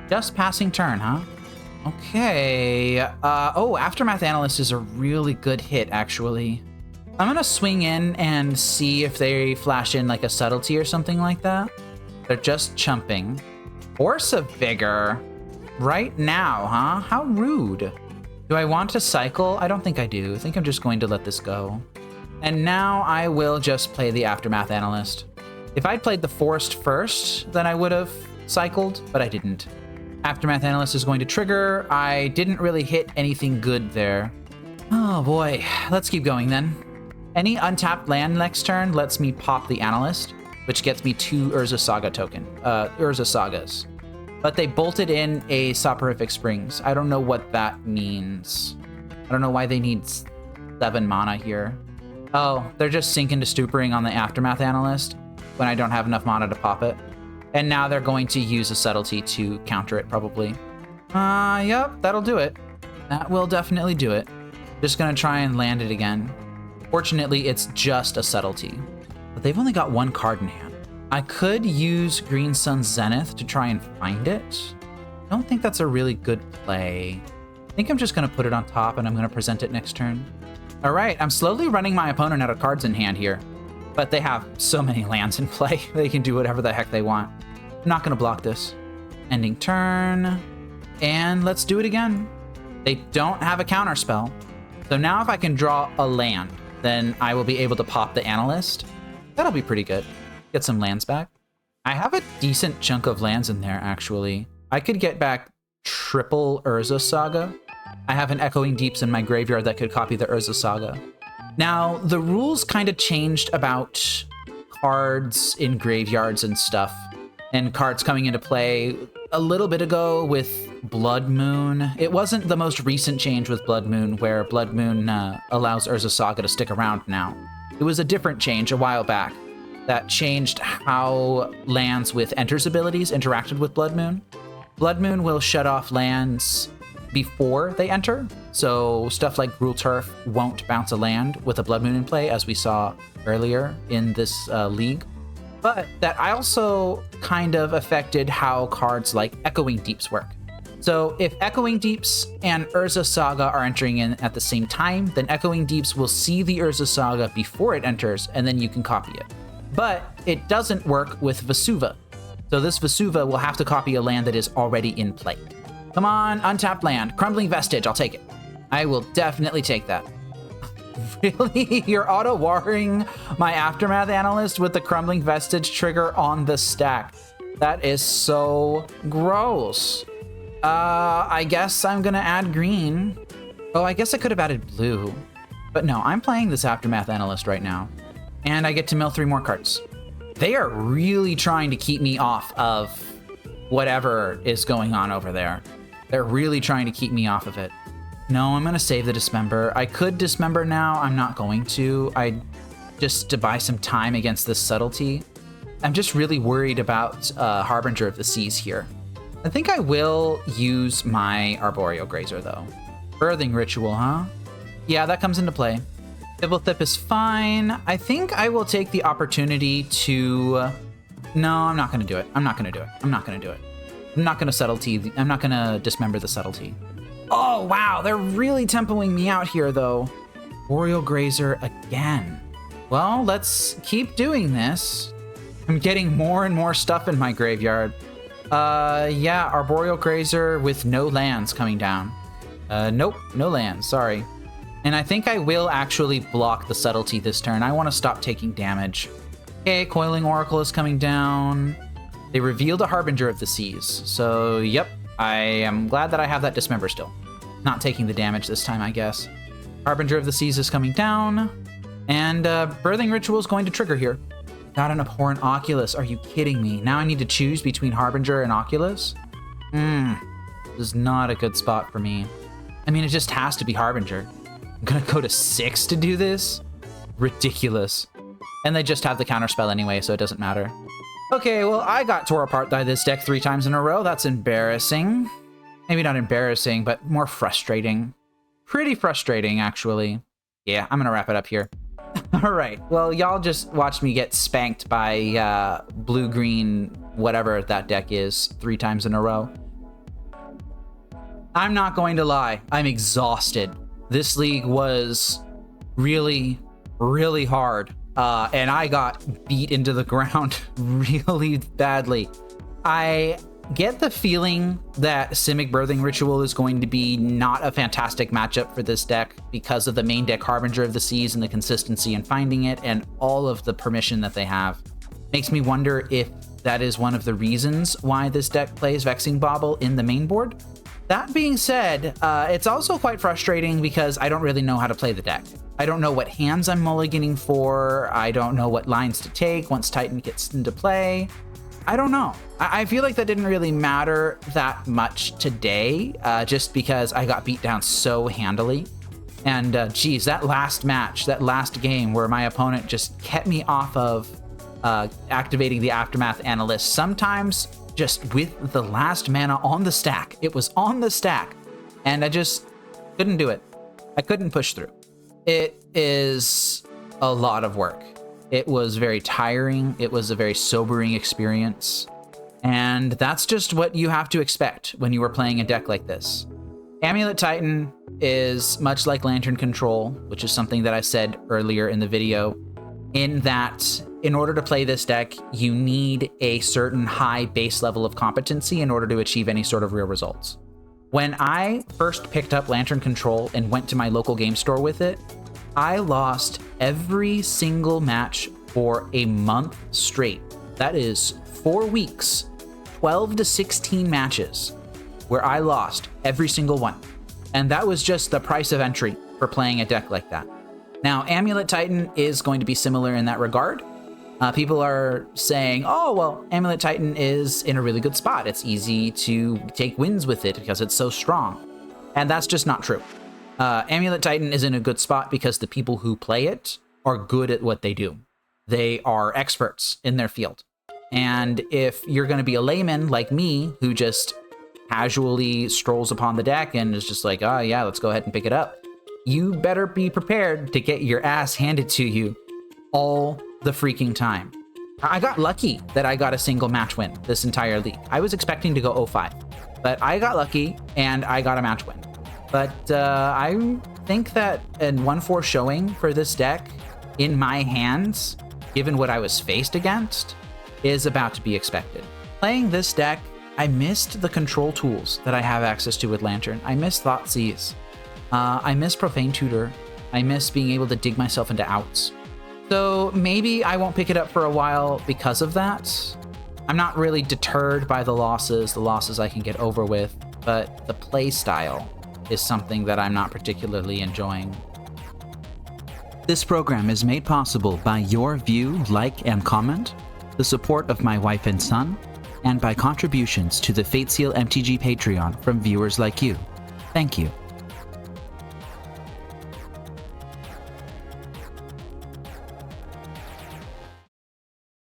Just passing turn, huh? Okay. Oh, Aftermath Analyst is a really good hit, actually. I'm gonna swing in and see if they flash in like a subtlety or something like that. They're just chumping. Force of Vigor. Right now, huh? How rude. Do I want to cycle? I don't think I do. I think I'm just going to let this go. And now I will just play the Aftermath Analyst. If I'd played the Forest first, then I would have cycled, but I didn't. Aftermath Analyst is going to trigger. I didn't really hit anything good there. Oh boy, let's keep going then. Any untapped land next turn lets me pop the Analyst, which gets me 2 Urza Saga Urza Sagas. But they bolted in a Soporific Springs. I don't know what that means. I don't know why they need 7 mana here. Oh, they're just sinking to Stupering on the Aftermath Analyst when I don't have enough mana to pop it. And now they're going to use a subtlety to counter it, probably. Yep, that'll do it. That will definitely do it. Just gonna try and land it again. Fortunately, it's just a subtlety. But they've only got 1 card in hand. I could use Green Sun Zenith to try and find it. I don't think that's a really good play. I think I'm just gonna put it on top and I'm gonna present it next turn. All right, I'm slowly running my opponent out of cards in hand here. But they have so many lands in play. They can do whatever the heck they want. I'm not gonna block this. Ending turn. And let's do it again. They don't have a counter spell. So now if I can draw a land, then I will be able to pop the Analyst. That'll be pretty good. Get some lands back. I have a decent chunk of lands in there, actually. I could get back triple Urza Saga. I have an Echoing Deeps in my graveyard that could copy the Urza Saga. Now, the rules kind of changed about cards in graveyards and stuff, and cards coming into play a little bit ago with Blood Moon. It wasn't the most recent change with Blood Moon, where Blood Moon allows Urza Saga to stick around now. It was a different change a while back that changed how lands with Enters abilities interacted with Blood Moon. Blood Moon will shut off lands before they enter, so stuff like Gruul Turf won't bounce a land with a Blood Moon in play, as we saw earlier in this league. But that also kind of affected how cards like Echoing Deeps work. So if Echoing Deeps and Urza Saga are entering in at the same time, then Echoing Deeps will see the Urza Saga before it enters, and then you can copy it. But it doesn't work with Vesuva. So this Vesuva will have to copy a land that is already in play. Come on, untapped land. Crumbling Vestige, I'll take it. I will definitely take that. Really? You're auto-warring my Aftermath Analyst with the Crumbling Vestige trigger on the stack. That is so gross. I guess I'm gonna add green. Oh, I guess I could have added blue. But no, I'm playing this Aftermath Analyst right now. And I get to mill 3 more cards. They are really trying to keep me off of whatever is going on over there. They're really trying to keep me off of it. No, I'm gonna save the Dismember. I could Dismember now, I'm not going to. Just to buy some time against this Subtlety. I'm just really worried about Harbinger of the Seas here. I think I will use my Arboreal Grazer though. Birthing Ritual, huh? Yeah, that comes into play. Tibblethip is fine. I think I will take the opportunity to... No, I'm not going to do it. I'm not going to do it. I'm not going to do it. I'm not going to Subtlety. I'm not going to Dismember the Subtlety. Oh, wow. They're really tempoing me out here, though. Arboreal Grazer again. Well, let's keep doing this. I'm getting more and more stuff in my graveyard. Yeah, Arboreal Grazer with no lands coming down. Nope, no lands. Sorry. And I think I will actually block the Subtlety this turn. I want to stop taking damage. Okay, Coiling Oracle is coming down. They revealed a Harbinger of the Seas. So, yep, I am glad that I have that Dismember still. Not taking the damage this time, I guess. Harbinger of the Seas is coming down. And Birthing Ritual is going to trigger here. Got an Abhorrent Oculus. Are you kidding me? Now I need to choose between Harbinger and Oculus? This is not a good spot for me. I mean, it just has to be Harbinger. I'm gonna go to 6 to do this? Ridiculous. And they just have the counterspell anyway, so it doesn't matter. Okay, well, I got tore apart by this deck 3 times in a row. That's embarrassing. Maybe not embarrassing, but more frustrating. Pretty frustrating, actually. Yeah, I'm gonna wrap it up here. All right, well, y'all just watched me get spanked by blue-green, whatever that deck is, 3 times in a row. I'm not going to lie, I'm exhausted. This league was really, really hard, and I got beat into the ground really badly. I get the feeling that Simic Birthing Ritual is going to be not a fantastic matchup for this deck because of the main deck Harbinger of the Seas and the consistency in finding it and all of the permission that they have. Makes me wonder if that is one of the reasons why this deck plays Vexing Bauble in the main board. That being said, it's also quite frustrating because I don't really know how to play the deck. I don't know what hands I'm mulliganing for. I don't know what lines to take once Titan gets into play. I don't know. I feel like that didn't really matter that much today, just because I got beat down so handily. And geez, that last match, that last game where my opponent just kept me off of activating the Aftermath Analyst, sometimes just with the last mana on the stack. It was on the stack, and I just couldn't do it. I couldn't push through. It is a lot of work. It was very tiring. It was a very sobering experience. And that's just what you have to expect when you are playing a deck like this. Amulet Titan is much like Lantern Control, which is something that I said earlier in the video, in that in order to play this deck, you need a certain high base level of competency in order to achieve any sort of real results. When I first picked up Lantern Control and went to my local game store with it, I lost every single match for a month straight. That is 4 weeks, 12 to 16 matches where I lost every single one. And that was just the price of entry for playing a deck like that. Now, Amulet Titan is going to be similar in that regard. People are saying, oh, well, Amulet Titan is in a really good spot. It's easy to take wins with it because it's so strong. And that's just not true. Amulet Titan is in a good spot because the people who play it are good at what they do. They are experts in their field. And if you're going to be a layman like me, who just casually strolls upon the deck and is just like, oh yeah, let's go ahead and pick it up, you better be prepared to get your ass handed to you all the freaking time. I got lucky that I got a single match win this entire league. I was expecting to go 0-5, but I got lucky and I got a match win. But I think that a 1-4 showing for this deck in my hands, given what I was faced against, is about to be expected. Playing this deck, I missed the control tools that I have access to with Lantern. I miss Thoughtseize. I miss Profane Tutor. I miss being able to dig myself into outs. So maybe I won't pick it up for a while because of that. I'm not really deterred by the losses I can get over with. but the play style is something that I'm not particularly enjoying. This program is made possible by your view, like, and comment, the support of my wife and son, and by contributions to the Fate Seal MTG Patreon from viewers like you. Thank you.